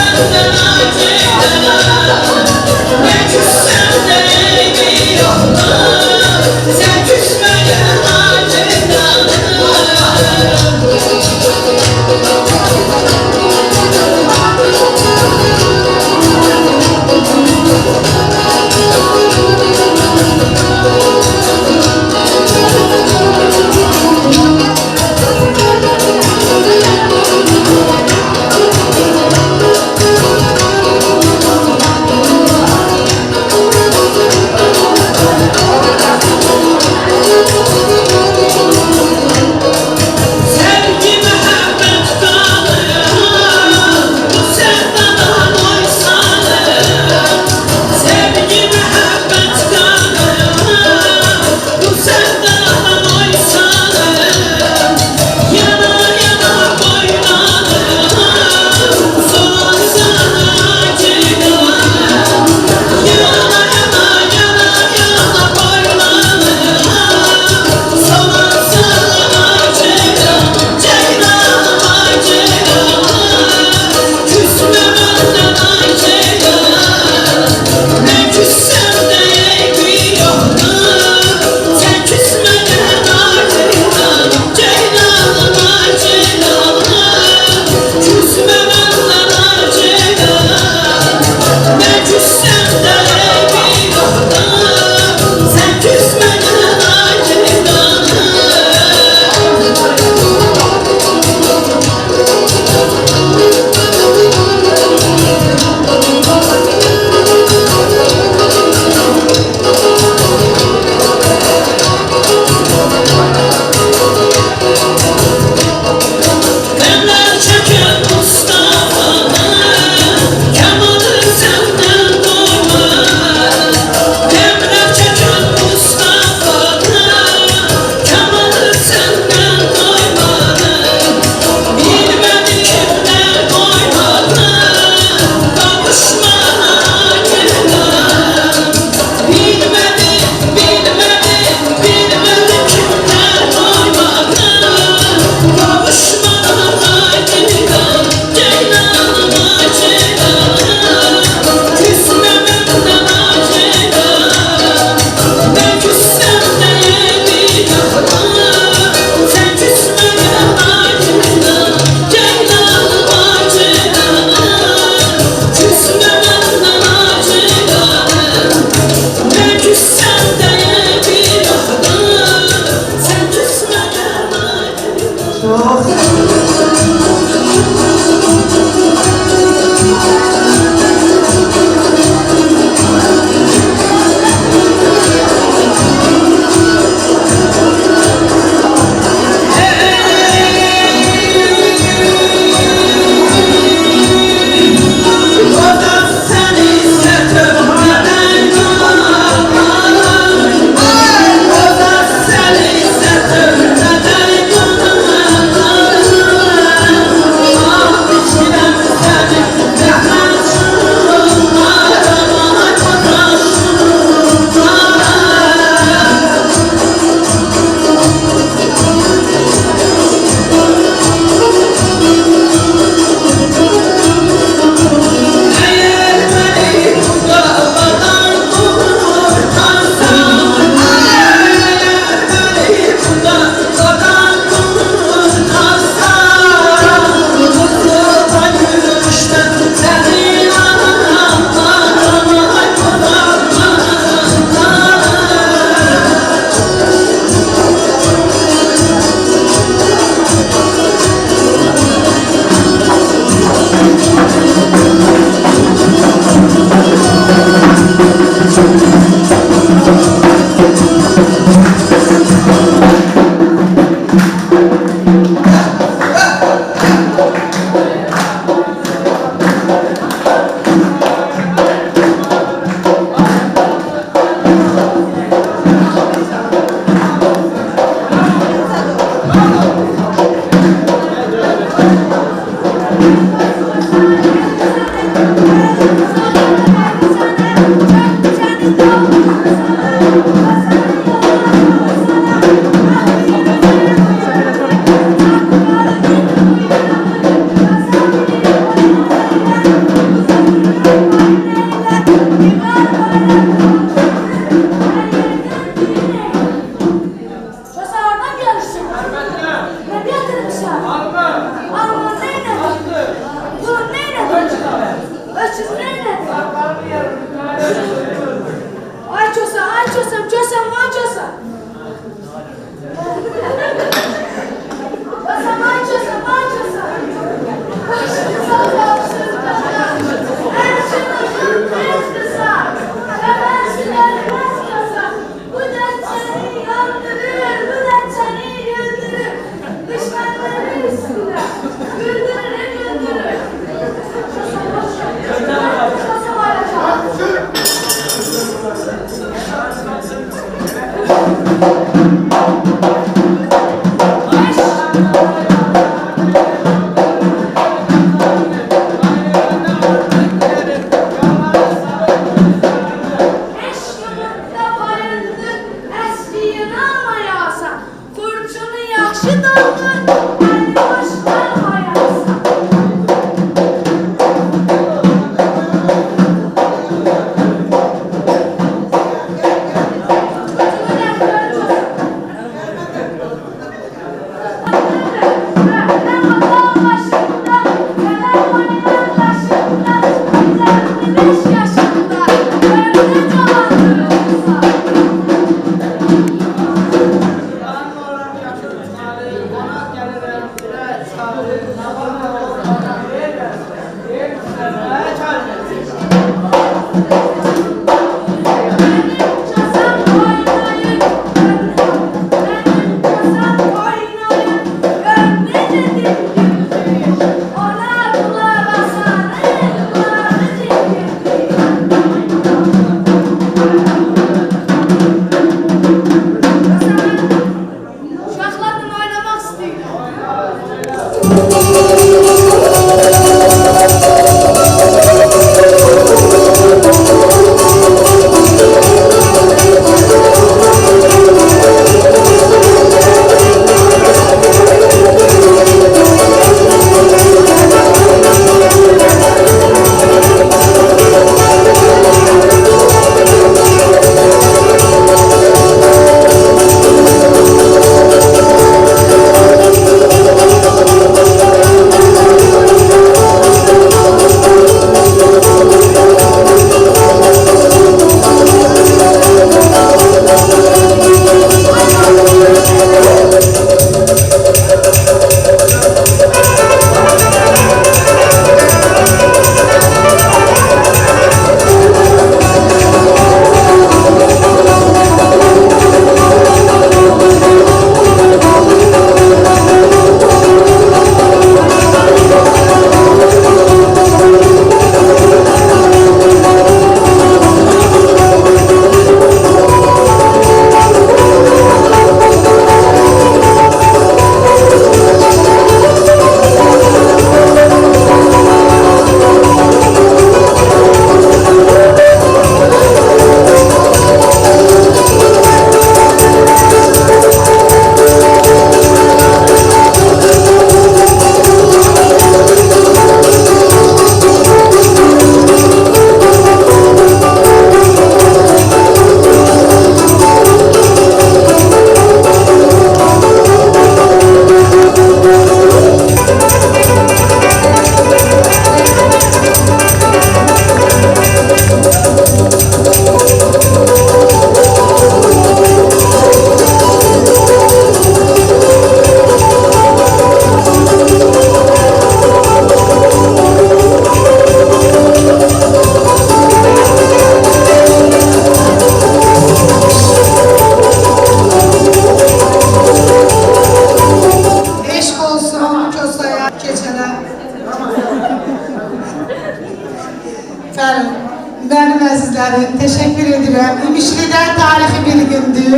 A: əzizlərim, təşəkkür edirəm. İmişlidə tarixi bir gündür.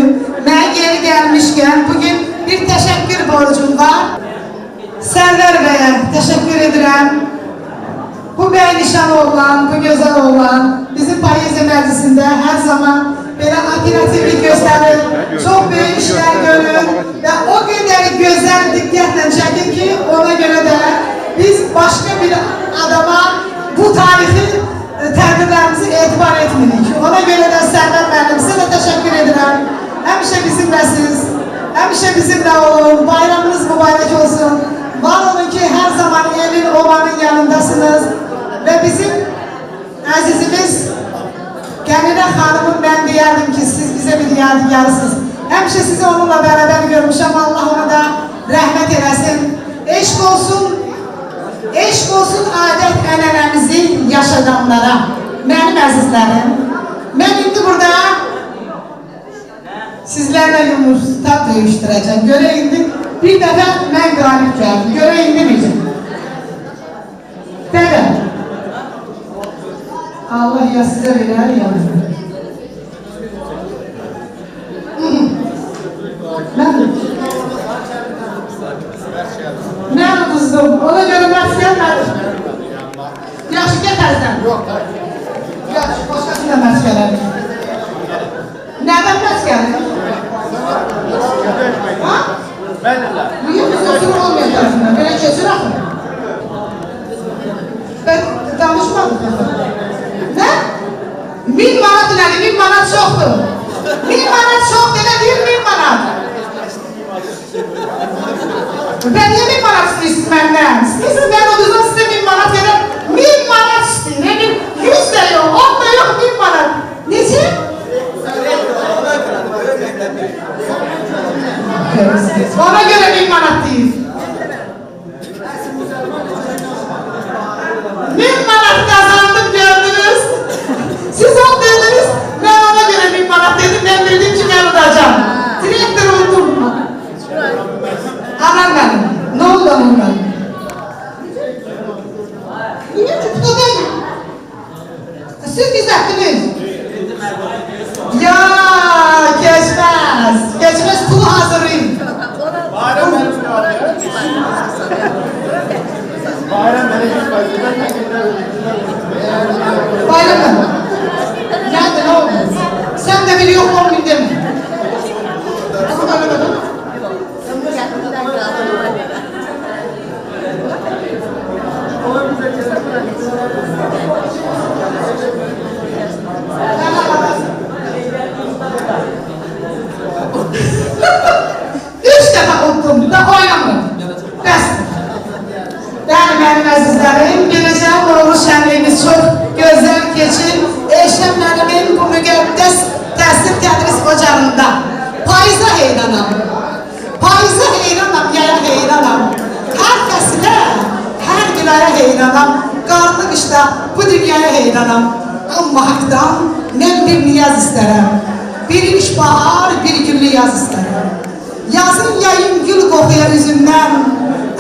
A: Mən geri gəlmişkən bugün bir təşəkkür borcum var. Sərvər bəyə təşəkkür edirəm. Bu bəy nişan olan, bu gözəl olan bizim Poeziya Məclisində hər zaman belə operativlik göstərir, çox böyük işlər görür və o qədər gözəl diqqətlə çəkir ki, ona görə də biz başqa bir adama bu tarixi tədbirlərimizi etibar etmirik. Ona görə də Sərvər müəllim, sizə təşəkkür edirəm. Həmişə bizimləsiniz, həmişə bizimlə olun, bayramınız mübarək olsun. Var olun ki, hər zaman elin olanın yanındasınız və bizim əzizimiz Qəmirə xanımın mən deyərdim ki, siz bizə bir yadigarsınız. Həmişə sizi onunla bərabər görmüşəm, Allah ona da rəhmət eləsin. Eşq olsun adət ənənəmizi yaşadanlara, mənim əzizlərim. Mən indi burada sizlərlə yumurta döyüşdürəcəm. Görə indi bir dəfə mən qalib gəldim. Görə indi bizim. Dədə. Allah ya sizə verər, ya. Başkasına məs gələr. Nədən məs gəlir? Ha? Niyə biz sözün olmayan tərəfindən? Belə keçir axı. Ben danışmadım. Ne? 1000 manat nədir? 1000 manat çoxdur. 1000 manat çox dedə deyil 1000 manat. Ben niye 1000 manat istəyirsiniz məndən? İstəyirsiniz mən oduzdan sizə 1000 manat verəm. 1000 manat istəyir. 100 də yox, 10 da yox 1000 manat. Necə? Ona göre 1000 manat deyil. 1000 manat kazandım gördünüz. Siz 10 dediniz, ben ona göre 1000 manat dedim. Ben bildim ki ben olacağım. Direktör oldum. Anam benim. Ne oldu anam benim? Niye çıktı değil? Siz gizlettiniz. Ya geçmez. Geçmez pulu hazırlayın.
C: Bayram benim
A: Bayram benim. Nerede ne oldu? Sen de biri yok 10 bin deme. Üç defa unuttum, da oynamıyorum. Bəsdir. Yani benim əzizlərim, geleceğim uğurlu şənliyimiz çok gözəl keçir. Eşəmlərimin bu müqəddəs təhsil tədris ocağında. Payıza heyranam. Payıza heyranam, yaya heyranam. Hər fəsilə, hər günaya heyranam. Qarlı qışda bu dünyaya heyranam. Amma haqdan mən bir niyaz istərəm. Bir iş bahar, bir güllü yaz istərəm. Yazın yayın gül qoxuya üzümdən,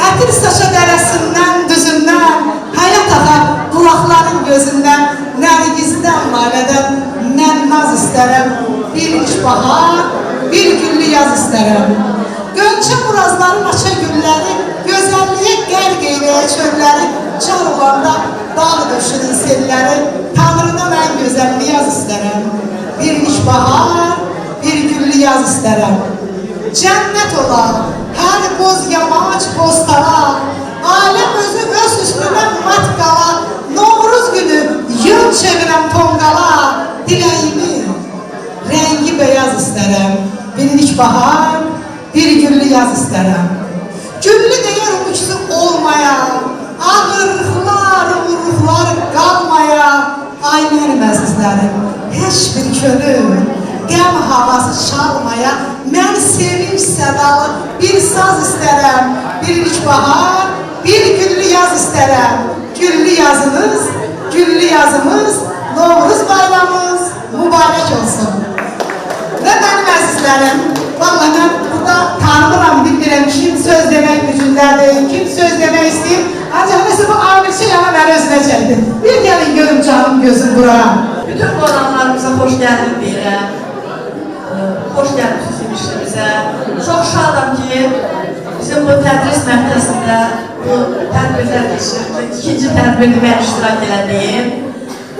A: ətir saça dərəsindən, düzündən, həyat axar qulaqların gözündən, nərgizdən, lalədən mən naz istərəm. Bir iş bahar, bir güllü yaz istərəm. Gönçə murazların açı gülləri, gözəlliyə qərq eyləyə çölləri, çar olanda dağ döşünün selləri, Tanrıdan ən gözəlli yaz istərəm. Bir iş bahar, bir güllü yaz istərəm. Cennet ola, her boz yamaç boztala, alem özü öz üstüne mat qala, Novruz günü yön çevirəm tonqala, diləyimi rengi beyaz istərəm. Bir iç bahar, bir güllü yaz istərəm. Güllü deyər uçsu olmaya, ağırlıqlar, uğurluqlar qalmaya, ay mənim əzizlərim, heç bir könül, qəm havası çalmaya, mən sevim sədalı bir saz istərəm. Bir iç bahar, bir güllü yaz istərəm. Güllü yazınız, güllü yazımız, Novruz bayramımız mübarək olsun. Və mənim əzizlərim, vallahi mən burada tanımıram, bilmirəm kim söz demək gücündədir, kim söz demək istəyir. Ancaq nəsə bu amirçi yana məni özünə çəkdi. Bir gəlin görüm canım gözüm bura.
H: Bütün qonaqlarımıza xoş gəldin deyirəm. Xoş gəlmişsiniz işimizə. Çox şadam ki, bizim bu tədris məktəbində bu tədbirlər keçir. İkinci tədbirdə mən iştirak elədiyim.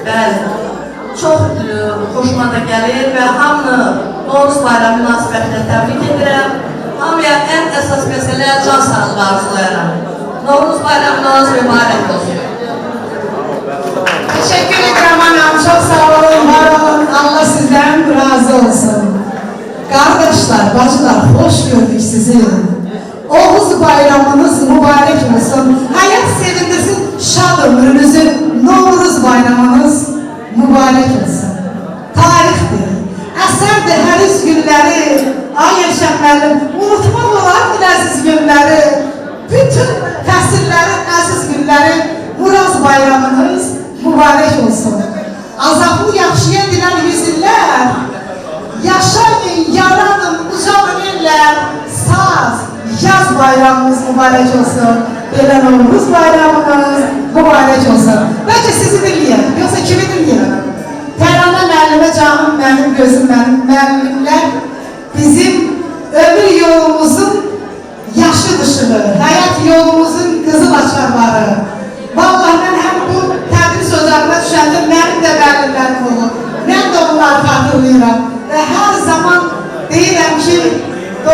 H: Bəli, çox xoşuma da gəlir və hamını Novruz bayramı münasibətilə təbrik edirəm. Hamıya ən əsas məsələ can sağlığı arzulayıram. Novruz bayramınız mübarək olsun.
A: Teşekkür ederim anam, çok sağ olun, var olun. Allah sizden razı olsun. Kardeşler, bacılar, hoş gördük sizi. Oğuz bayramınız mübarek olsun. Hayat sevindirsin şad ömrünüzü. Novruz bayramınız mübarek olsun. Tarihdir, əsərdir həriz günləri. Ay yaşaməlim, unutmaq olar mı əziz günləri? Bütün fəsillərin əziz günləri, Muraz bayramınız mübarek olsun. Azablı yaxşıya dilən yüzlər, yaşayın, yaranın, ucalın eller, saz, yaz bayramımız mübarek olsun. Belə Novruz bayramımız mübarek olsun. Bəlkə sizi dinləyək, yoxsa kimi dinləyək? Təranə müəllimə, canım mənim, gözüm mənim, müəllimlər bizim ömür yolumuzun yaşı dışıdır, həyat yolumuzun qızıl açarları. Vallahi mən həm bu tədris ocağına düşən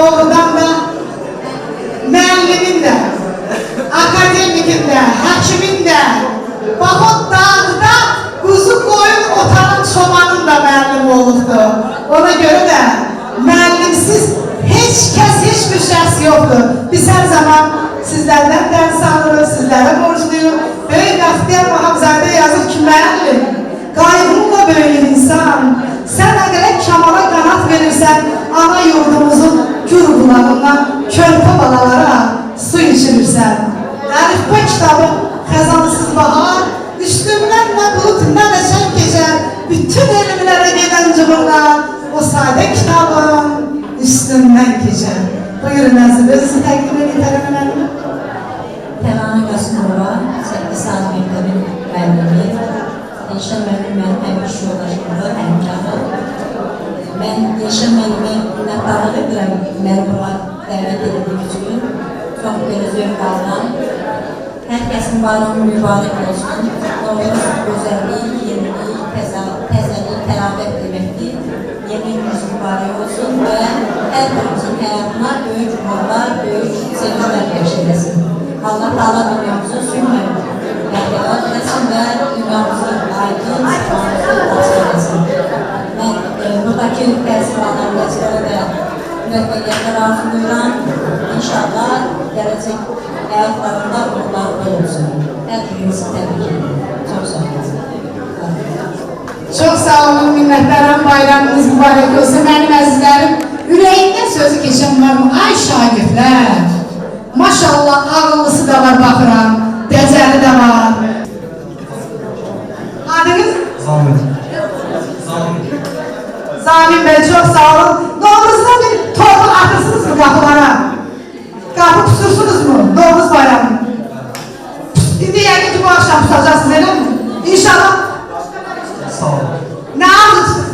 A: doğrudan da müəllimin də, akademikin də, həkimin də, bax o dağda quzu qoyun otaran çobanın da müəllim olubdur. Ona görə də müəllimsiz heç kəs, heç bir şəxs yoxdur. Biz hər zaman sizlərdən dərs alırıq, sizlərə borcluyum. Böyük Bəxtiyar Vahabzadə yazır ki, müəllim, qayğınla böyük insan, sən əgərə kamala qanat verirsən, ana yurdumuzun gür bulağından körpə balalara su içirirsən. Əlifbə kitabı xəzanısız bahar, üstündən nə bulut, nə də şən keçər, bütün elmlərə gedən cıvırlar, o sadə kitabın üstündən keçər. Buyurun əzizinizi təqdim edin tərəflərini.
I: Təlanə Qasımova, 8 saat məktəbin müəllimi. Elşən müəllim mənim həmişə yoldaşımdır, həmkarım. Mən Elşən müəllimi minnətdarlıq edirəm, məni bura dəvət edildiyi üçün. Çox belə zövq alıram. Hər kəsin bayramı mübarək olsun. Novruz gözəllik, yenilik, təzəlik, tərafət deməkdir. Yeni günümüz mübarək olsun və hər birimizin həyatına böyük uğurlar, böyük sevinçlər qəşələsin. Allah Taala dünyamızı sürmür. Bərqərar eləsin və dünyamızı aydın, sıfırımızı açıq eləsin. Mən buradakı təhsil alan gəzlərə də müvəffəqiyyətlər arzulayıram. İnşallah gələcək həyatlarında uğurlar olsun. Hər birimizi təbrik edirəm. Çox sağ olun.
A: Çox sağ olun, minnətlərim, bayramınız mübarək olsun. Mənim əzizlərim, ürəyindən sözü keçən var mı? Ay şagirdlər, maşallah ağıllısı da var, baxıram, dəcəli də var. Adınız?
J: Zamin.
A: Zamin bəy, çox sağ olun. Novruzda bir torba atırsınız mı qapılara? Qapı pusursunuz mu? Novruz bayramı. İndi yəqin ki, bu axşam pusacaqsınız, elə mi? İnşallah.
J: Sağ olun.
A: Nə arzudur?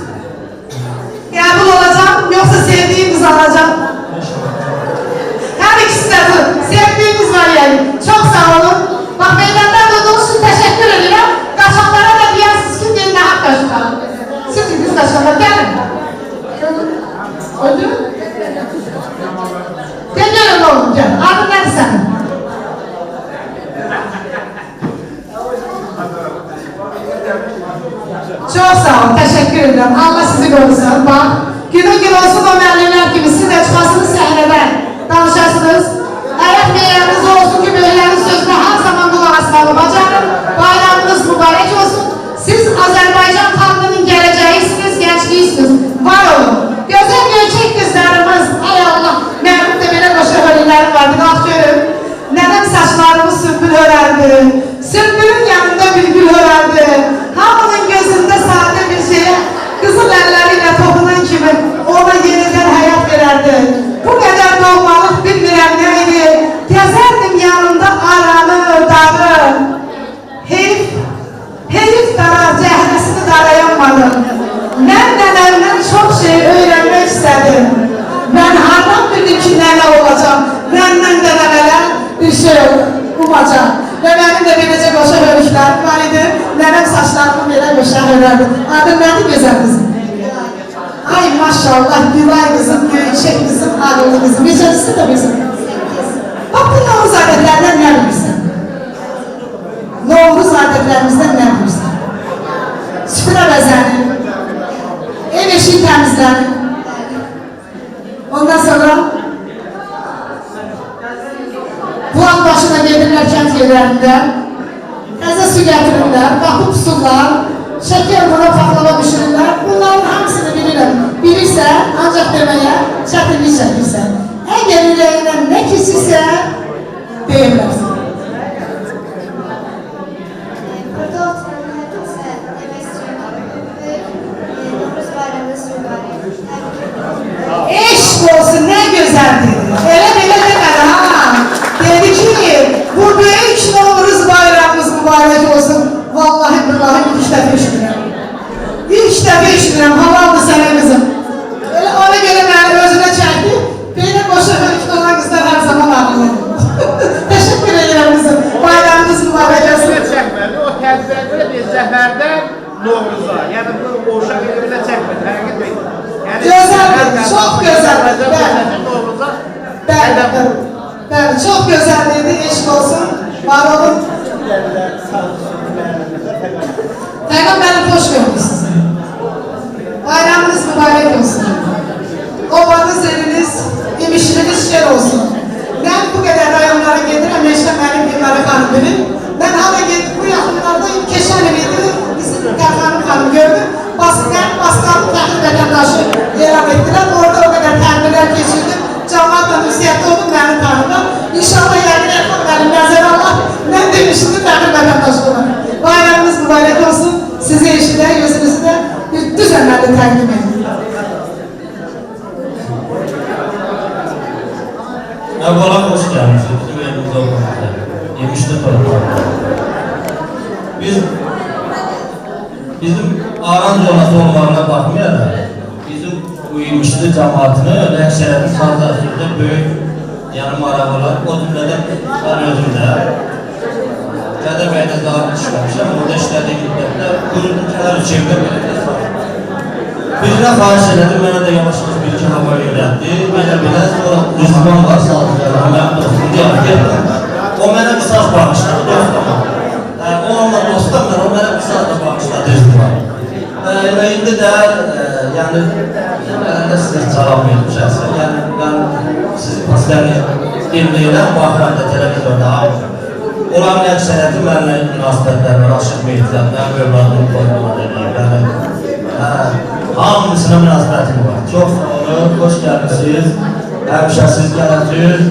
A: Qəbul olacaq, yoxsa sevdiyim qız alacaq? Hər ikisi də bu. Sevdiyimiz var yəni. Çox sağ olun. Bax, meydandan olduğunuz üçün təşəkkür edirəm. Qaçanlara da deyərsiniz ki, bir nə haqq qaçlar. Siz biz qaçanlar, gəlin. Öldü? Gəl, gəlin oğlum, gəl. Adın nədir sənin? Çox sağ olun, təşəkkür edirəm. Allah sizi qorusun. Bax, günün gün olsun o müəllimlər kimi siz də çıxasınız səhnədən, danışasınız. Ərəf meyyanınız olsun ki, böyüklərin sözünə hər zaman qulaq asmalı bacarın. Bayramınız mübarək olsun. Siz Azərbaycan xalqının gələcəyisiniz, gəncliyisiniz. Var olun. Gözəl gölçək qızlarımız, ay Allah, mənim də belə qoşa hölünlərim vardı, qalx görün. Nədəm saçlarımız sümbül hörərdi, sümbülün yanında bülbül hörərdi. Hamının gözündə sadə bir şeyə, qızıl əlləriyle topunan kimi ona yenidən həyat verərdi. Bu qədər doğmalıq bilmirəm nə idi, gəzərdim yanında aranı, dağı. Heyif darar, cəhrəsini darayanmadım. Mən nənəmdən çox şey öyrənmək istədim. Mən hardan bildim ki, nənə olacaq, məndən də nənələr bir şey umacaq. Və mənim də beləcə qoşa hörüklərim var idi. Nənəm saçlarımı belə qoşa hörərdi. Adın nədir gözəl qızım? Ay maşallah, Gülay qızım, Göyçək qızım, ağıllı qızım. Necəsi də bizim? Bax, bu Novruz adətlərindən nə bilirsən? Novruz adətlərimizdən nə bilirsən? Süpürə bəzəni, ev eşiyi təmizləni. Ondan sonra bulan başına gedirlər kənd yerlərində, təzə su gətirirlər, qapı pusurlar, şəkər buna paxlava düşürürlər. Bunların hamısını bilirəm. Bilirsə, ancaq deməyə çətinlik çəkirsən. Əgər ürəyindən nə keçirsə, deyirlərsən.
F: Burada oturan hər kəsə demək istiyorum. Novruz bayramınız mübarək.
A: Eşq olsun, nə gözəldir. Elə belə demədi, ha? Dedi ki, bu böyük Novruz bayramımız mübarək olsun. Vallahi billahi ilk dəfə eşidirəm. İlk dəfə eşidirəm, halaldır sənə qızım. Ona görə məni özünə çəkdi. Belə qoşa hörükdə olan qızlar hər zaman ağılır. Təşəkkür edirəm qızım. Bayramımız mübarək olsun.
K: Çəkmədi, o tədbirə görə bir zəfərdən Novruza. Yəni bu uşaq elə çəkmədi, həqiqət deyil.
A: Gözəldir, çox gözəldir.
K: Novruza Əlbəttə.
A: Bəli, çox gözəl idi, eşq olsun, var olun. Təqam məni xoş gördük sizi. Bayramınız mübarək olsun. Obanız, eliniz, imişiniz şer olsun. Mən bu qədər rayonlara gedirəm, Meşə mənim Gülmari xanım bilir. Mən hala gedib bu yaxınlarda keçən il idi, bizim Qərxanım xanım gördüm. Baskıqanın təxir vətəndaşı elan etdilər, orada o qədər tədbirlər keçirdim. Cəmaatla müziyyətli oldum, məni tanıdım. İnşallah yəqin etməm, mənim nəzərə Allah, mən demişdim təxir vətəndaşı olan. Bayramınız mübarək olsun, sizi eşidə, gözünüzü də bir düzənlərlə təqdim edin.
L: Əvvəla xoş gəlmişsiniz, bizim evimizdə olmaqda. Yemişdə torpaqda. Bizim aran zonası olmağına baxmayaraq, bizim bu yemişli cəmaatını Lənkşəhərin sazlarında böyük maraq olar. O cümlədən mən özümdə Gədəbəydə zabit işləmişəm, orada işlədiyim müddətdə qurudun kənar üçevdə belə birinə xahiş elədim, mənə də yavaş-yavaş bir-iki hava öyrətdi. Belə sonra Rüzman var, sağlıqlarına, mənim dostum deyəm, getdim. O mənə qısas bağışladı, dostum. Onunla dostum, o mənə qısas da bağışladı, Rüzman. İndi də, yəni, əlində sizə çalamayım şəxsən. Yəni, mən sizi paslərini dinləyirəm, baxıram da televizorda. Olan əksəriyyəti mənlə münasibətlərlə, Raşid Mehdiyyət, mənim övladımı qoymalar edeyim. Hamısına münasibətim var. Çox sağ olun, xoş gəlmişsiniz. Həmişə siz gələsiniz.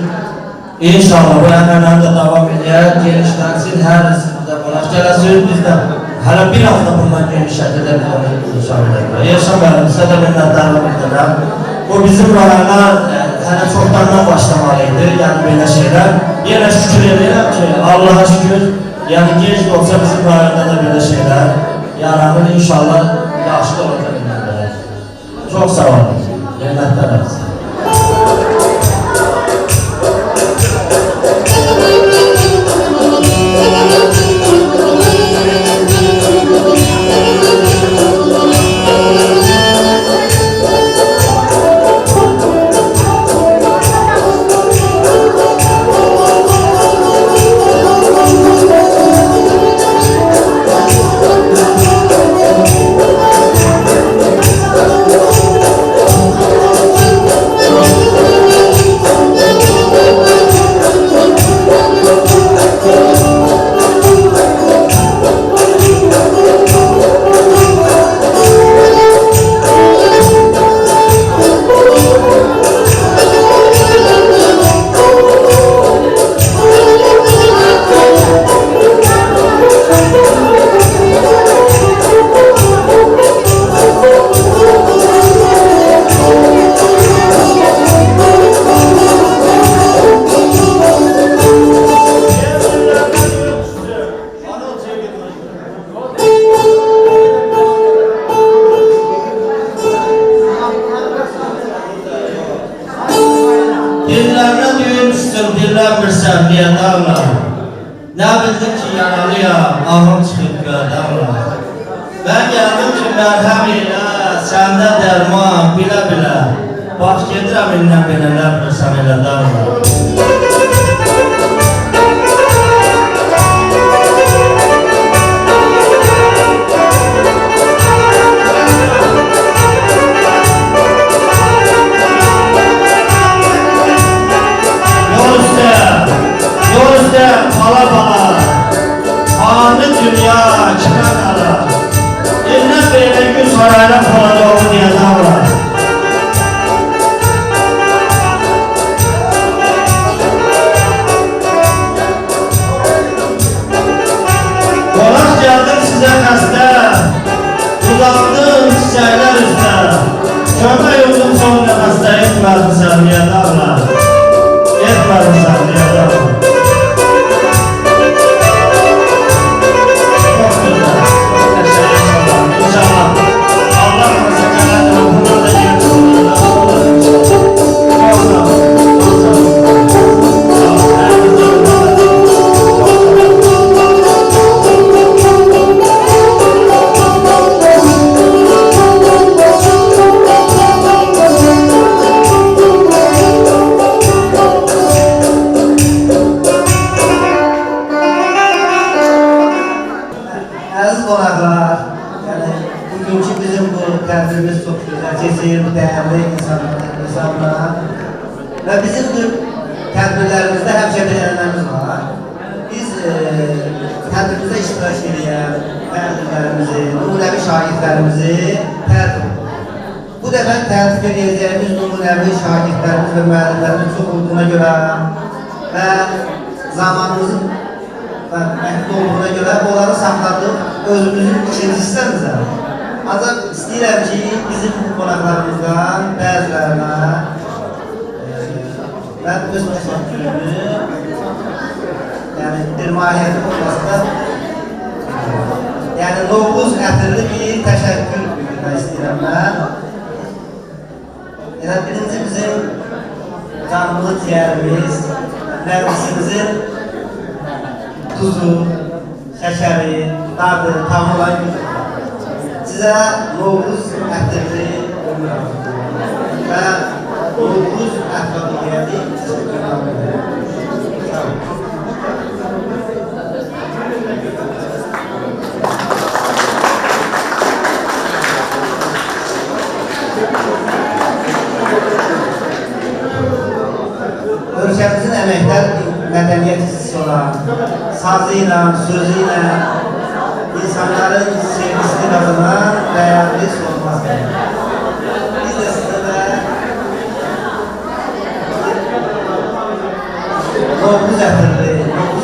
L: İnşallah bu ənənəni də davam edək, genişlənsin, hər sizdə qonaq gələsiniz. Biz də hələ bir hafta bundan geniş şəkildə biz onu inşallah edək. Yaşam bəlim, sizə də minnətdarlıq edirəm. Bu bizim rayona hələ çoxdandan başlamalıydı, yəni belə şeylər. Yenə şükür edirəm ki, Allaha şükür, yəni genç də olsa bizim rayonda da belə şeylər yaranır, inşallah yaxşı da olacaq. Çok sağ olun. Hürmetler arasın. Ne bildim ki yanalıyam, ahım çıxıb qadağla. Ben geldim ki mərhəm ilə, səndə dərman, bilə-bilə. Bax gedirəm indən belələr, bilsən elə dağla. Dünya kime kadar? Eline böyle gün sarayla falan oldu diye davran.
B: bizim bu tədbirlərimizdə həmişə bir ənənəmiz var. Biz tədbirimizdə iştirak edən müəllimlərimizi, nümunəvi şagirdlərimizi tərtib edirik. Bu dəfə tərtib edəcəyimiz nümunəvi şagirdlərimiz və müəllimlərimiz çox olduğuna görə və zamanımızın məhdud olduğuna görə onları saxladıq özümüzün ikinci hissəmizə. Ancaq istəyirəm ki, bizim qonaqlarımızdan bəzilərinə mən öz təşəkkürümü, yəni bir mahiyyəti olmasında, yəni Novruz ətirli bir təşəkkür bildirmək istəyirəm mən. Yəni birinci bizim canlı ciyərimiz, nəvisimizin tuzu, şəkəri, dadı, tam olan sizə Novruz ətirli və Novruz ətraflıqiyəti ölkəmizin əməkdar mədəniyyət hissi olan sazı ilə, sözü ilə insanların sevgisini qazanan dəyərli olmazdır. Biz də sizə də Novruz ətirli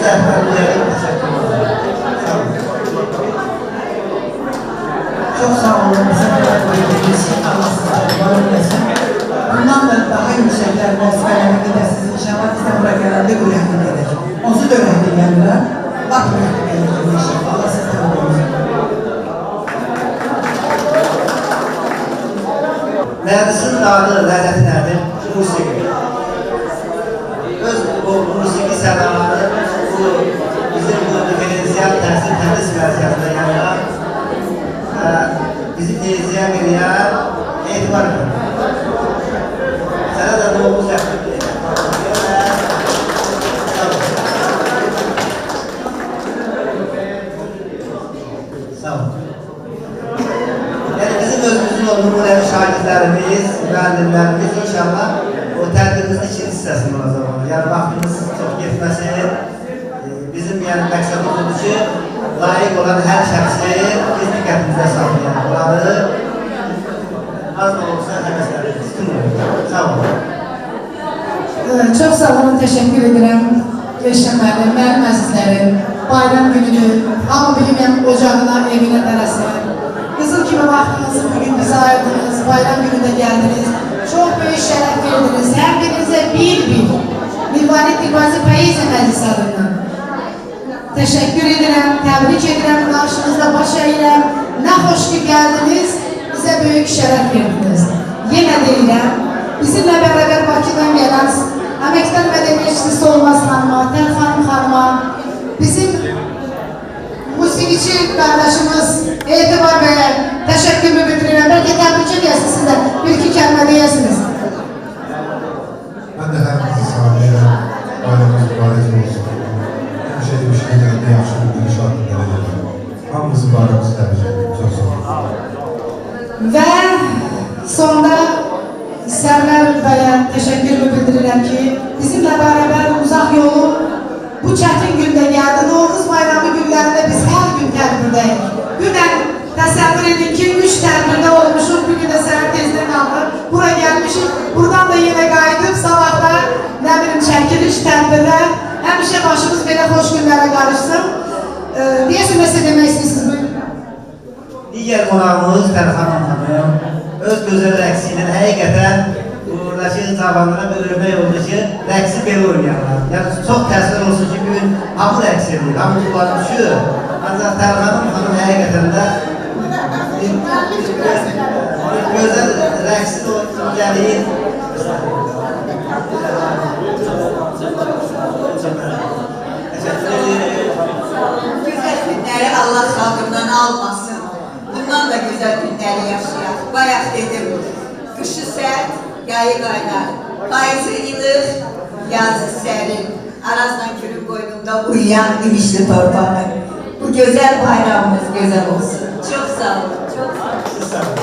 B: təşəkkür ederim.
D: Çok sağ olun. Allah sizlere var olasın. Bundan da daha yüksekler vəzifələrə gedəsiniz. İnşallah biz də bura gələndə ürəkli gedək. Onsuz da ürəkli gəlirlər. Lap ürəkli gəlirlər inşallah. Allah sizlere var olsun.
B: Nədisin dadı, ləzzəti nədir? Musiqi. Öz bu musiqi sənələri bizim bu diferensial təhsil tədris mərkəzində yanılar bizi tezliyə eləyən etibar edir. Sənə də Novruz ətirli. Sağ olun. Yəni bizim özümüzün o nümunəvi şagirdlərimiz, müəllimlərimiz inşallah o tədbirimizin ikinci hissəsində olacaq. Yəni vaxtımız çox getməsin. Bizim yəni məqsədimiz odur ki, layiq olan hər şəxsi biz diqqətimizdə saxlayaq. Bunları az da olsa həvəslərimiz tutmuyor. Sağ olun.
A: Çox sağ olun, təşəkkür edirəm. Rəşən müəllim, mənim əzizlərim, bayram gününü, hamı bilməyəm ocağına, evinə tələsin. Qızıl kimi vaxtınızı bugün bize ayırdınız, bayram günündə gəldiniz. Çox böyük şərəf verdiniz. Hər birinizə bir-bir. Mirvarid Dilbazi Poeziya Məclisi adından. Təşəkkür edirəm, təbrik edirəm, qarşınızda baş əyirəm. Nə xoş ki gəldiniz, bizə böyük şərəf verdiniz. Yenə deyirəm, bizimlə bərabər Bakıdan gələn əməkdar mədəniyyətçisi Solmaz xanıma, Tərxanım xanıma, bizim musiqiçi qardaşımız Etibar bəyə təşəkkürümü bildirirəm. Bəlkə təbrik edəsiniz, siz də bir-iki kəlmə deyəsiniz.
M: Mən də hər bizi sağlayıram, bayramımız mübarək olsun. Həmişə demişkən gəldi, yaxşı bir gün şartı belə edirəm. Hamımızın bayramımızı təbrik edirəm, çox sağ olun.
A: Və sonda Sərvər bəyə təşəkkürümü bildirirəm ki, bizimlə bərabər uzaq yolu bu çətin gündə gəldi. Novruz bayramı günlərində biz hər gün tədbirdəyik. Dünən təsəvvür edin ki, 3 tədbirdə olmuşuq, bugün də səhər tezdən qaldı. Bura gəlmişik, buradan da yenə qayıdıb, sabahda nə bilim çəkiliş, tədbirlər, həmişə başımız belə xoş günlərə qarışsın. Deyəsin, nəsə demək istəyirsiniz bugün?
B: Digər qonağımız Tərxanım xanım öz gözəl rəqsi ilə həqiqətən buradakı cavanlara bir örmək oldu ki, rəqsi belə oynayarlar. Yəni çox təəssüf olsun ki, bugün hamı rəqs edir, hamı kullanır düşür. Ancaq Tərxanım xanım həqiqətən də gözəl rəqsin o gəlir.
H: Güzel günleri Allah xalqından almasın. Bundan da güzel günleri yaşayaq. Bayaq dedim, qışı sərt, yayı qaynar. Payızı ilıq, yazı sərin. Arazdan külün boynunda uyuyan imişli torpağı. Bu güzel bayramımız güzel olsun. Çok sağ olun. Çok sağ olun.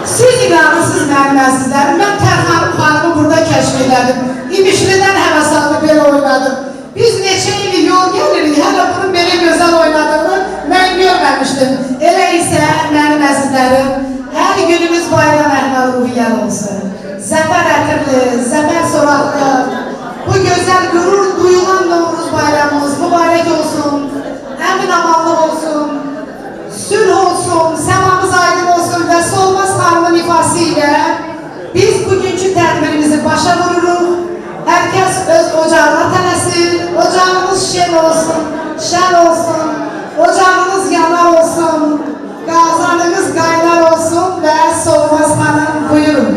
A: Siz inanırsınız mənim əzizlərim, mən Tərxanım xanımı burada kəşf elədim. İmişlidən həvəs alıb belə oynadım. Biz neçə il yol gəlirik, hələ bunun belə gözəl oynadığını mən görməmişdim. Elə isə mənim əzizlərim, hər günümüz bayram əhval-ruhiyyəl olsun. Zəfər ətirli, zəfər soraqlı, bu gözəl qürur duyulan Novruz bayramımız mübarək olsun, əmin amanlıq olsun, sülh olsun, səmamız aydın olsun və Solmaz xanımın ifası ilə biz bugünkü tədbirimizi başa vururuq. Hər kəs öz ocağına tələsir, ocağınız şen olsun, şən olsun, ocağınız yanar olsun, qazanınız qaynar olsun və Solmaz xanım buyurun.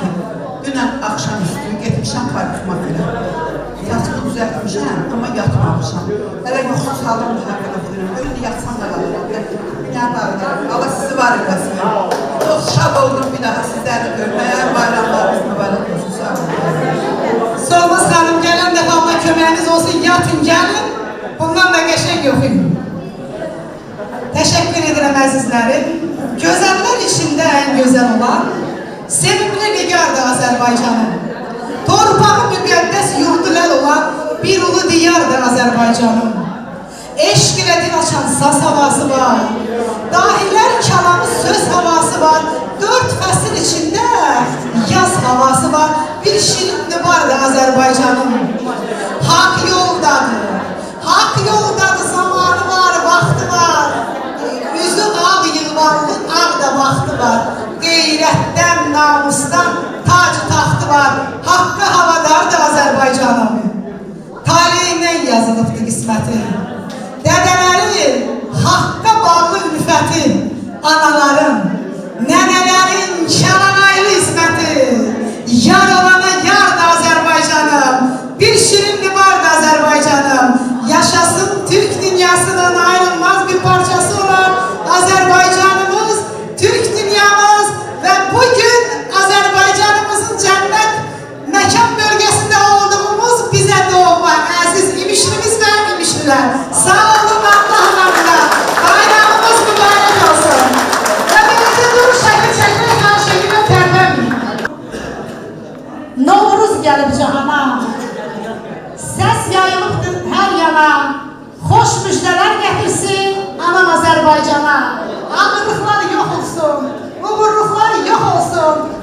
D: ki, dünən axşamüstü getmişəm parikmafirə. Saçımı düzəltmişəm, amma yatmamışam. Hələ yoxsuz halım mühəbbət oxuyuram. Öyle yatsam da qalırım. Allah sizi var eləsin. Çox şad oldum bir daha sizləri görməyə. Bayramlarınız mübarək olsun. Sağ olun.
A: Solmaz xanım, gələn dəfə Allah köməyiniz olsun, yatın, gəlin. Bundan da qəşəng yoxuyun. Təşəkkür edirəm əzizlərim. Gözəllər içində ən gözəl olan, sevimli nigardır Azərbaycanım. Torpağı müqəddəs yurduləl olan bir ulu diyardır Azərbaycanım. Eşq ilə dil açan saz havası var. Dahilər kəlamı söz havası var. 4 fəsil içində yaz havası var. Bir şirindir vardır Azərbaycanım. Hak yoldadır. Hak yoldadır, zamanı var, vaxtı var. Üzü ağ yılvarlı, ağ da vaxtı var. Qeyrətdən, namusdan tacı taxtı var. Haqqı havadardır Azərbaycanım. Talihindən yazılıbdır qisməti. Dədələri haqqa bağlı ülfəti, anaların, nənələrin kəlanaylı hizməti, yar olana yardır Azərbaycanım, bir şirinli vardır Azərbaycanım, yaşasın Türk dünyasının ayrılmaz bir parçası olan Azərbaycanımız, Türk dünyamız və bugün Azərbaycanımızın cənnət məkan bölgesinde olduğumuz bize doğma əziz imişlimiz və imişlilər. Sağ olun Allah'ın adına. Bayramımız mübarək olsun. Və birinci dur şəkil çəkmək şəkillə tərbəmiyim. Novruz gəlib cahana, səs yayılıbdır hər yana, xoş müjdələr gətirsin anam Azərbaycana. Ağırlıqlar yox olsun, uğurluqlar yox olsun.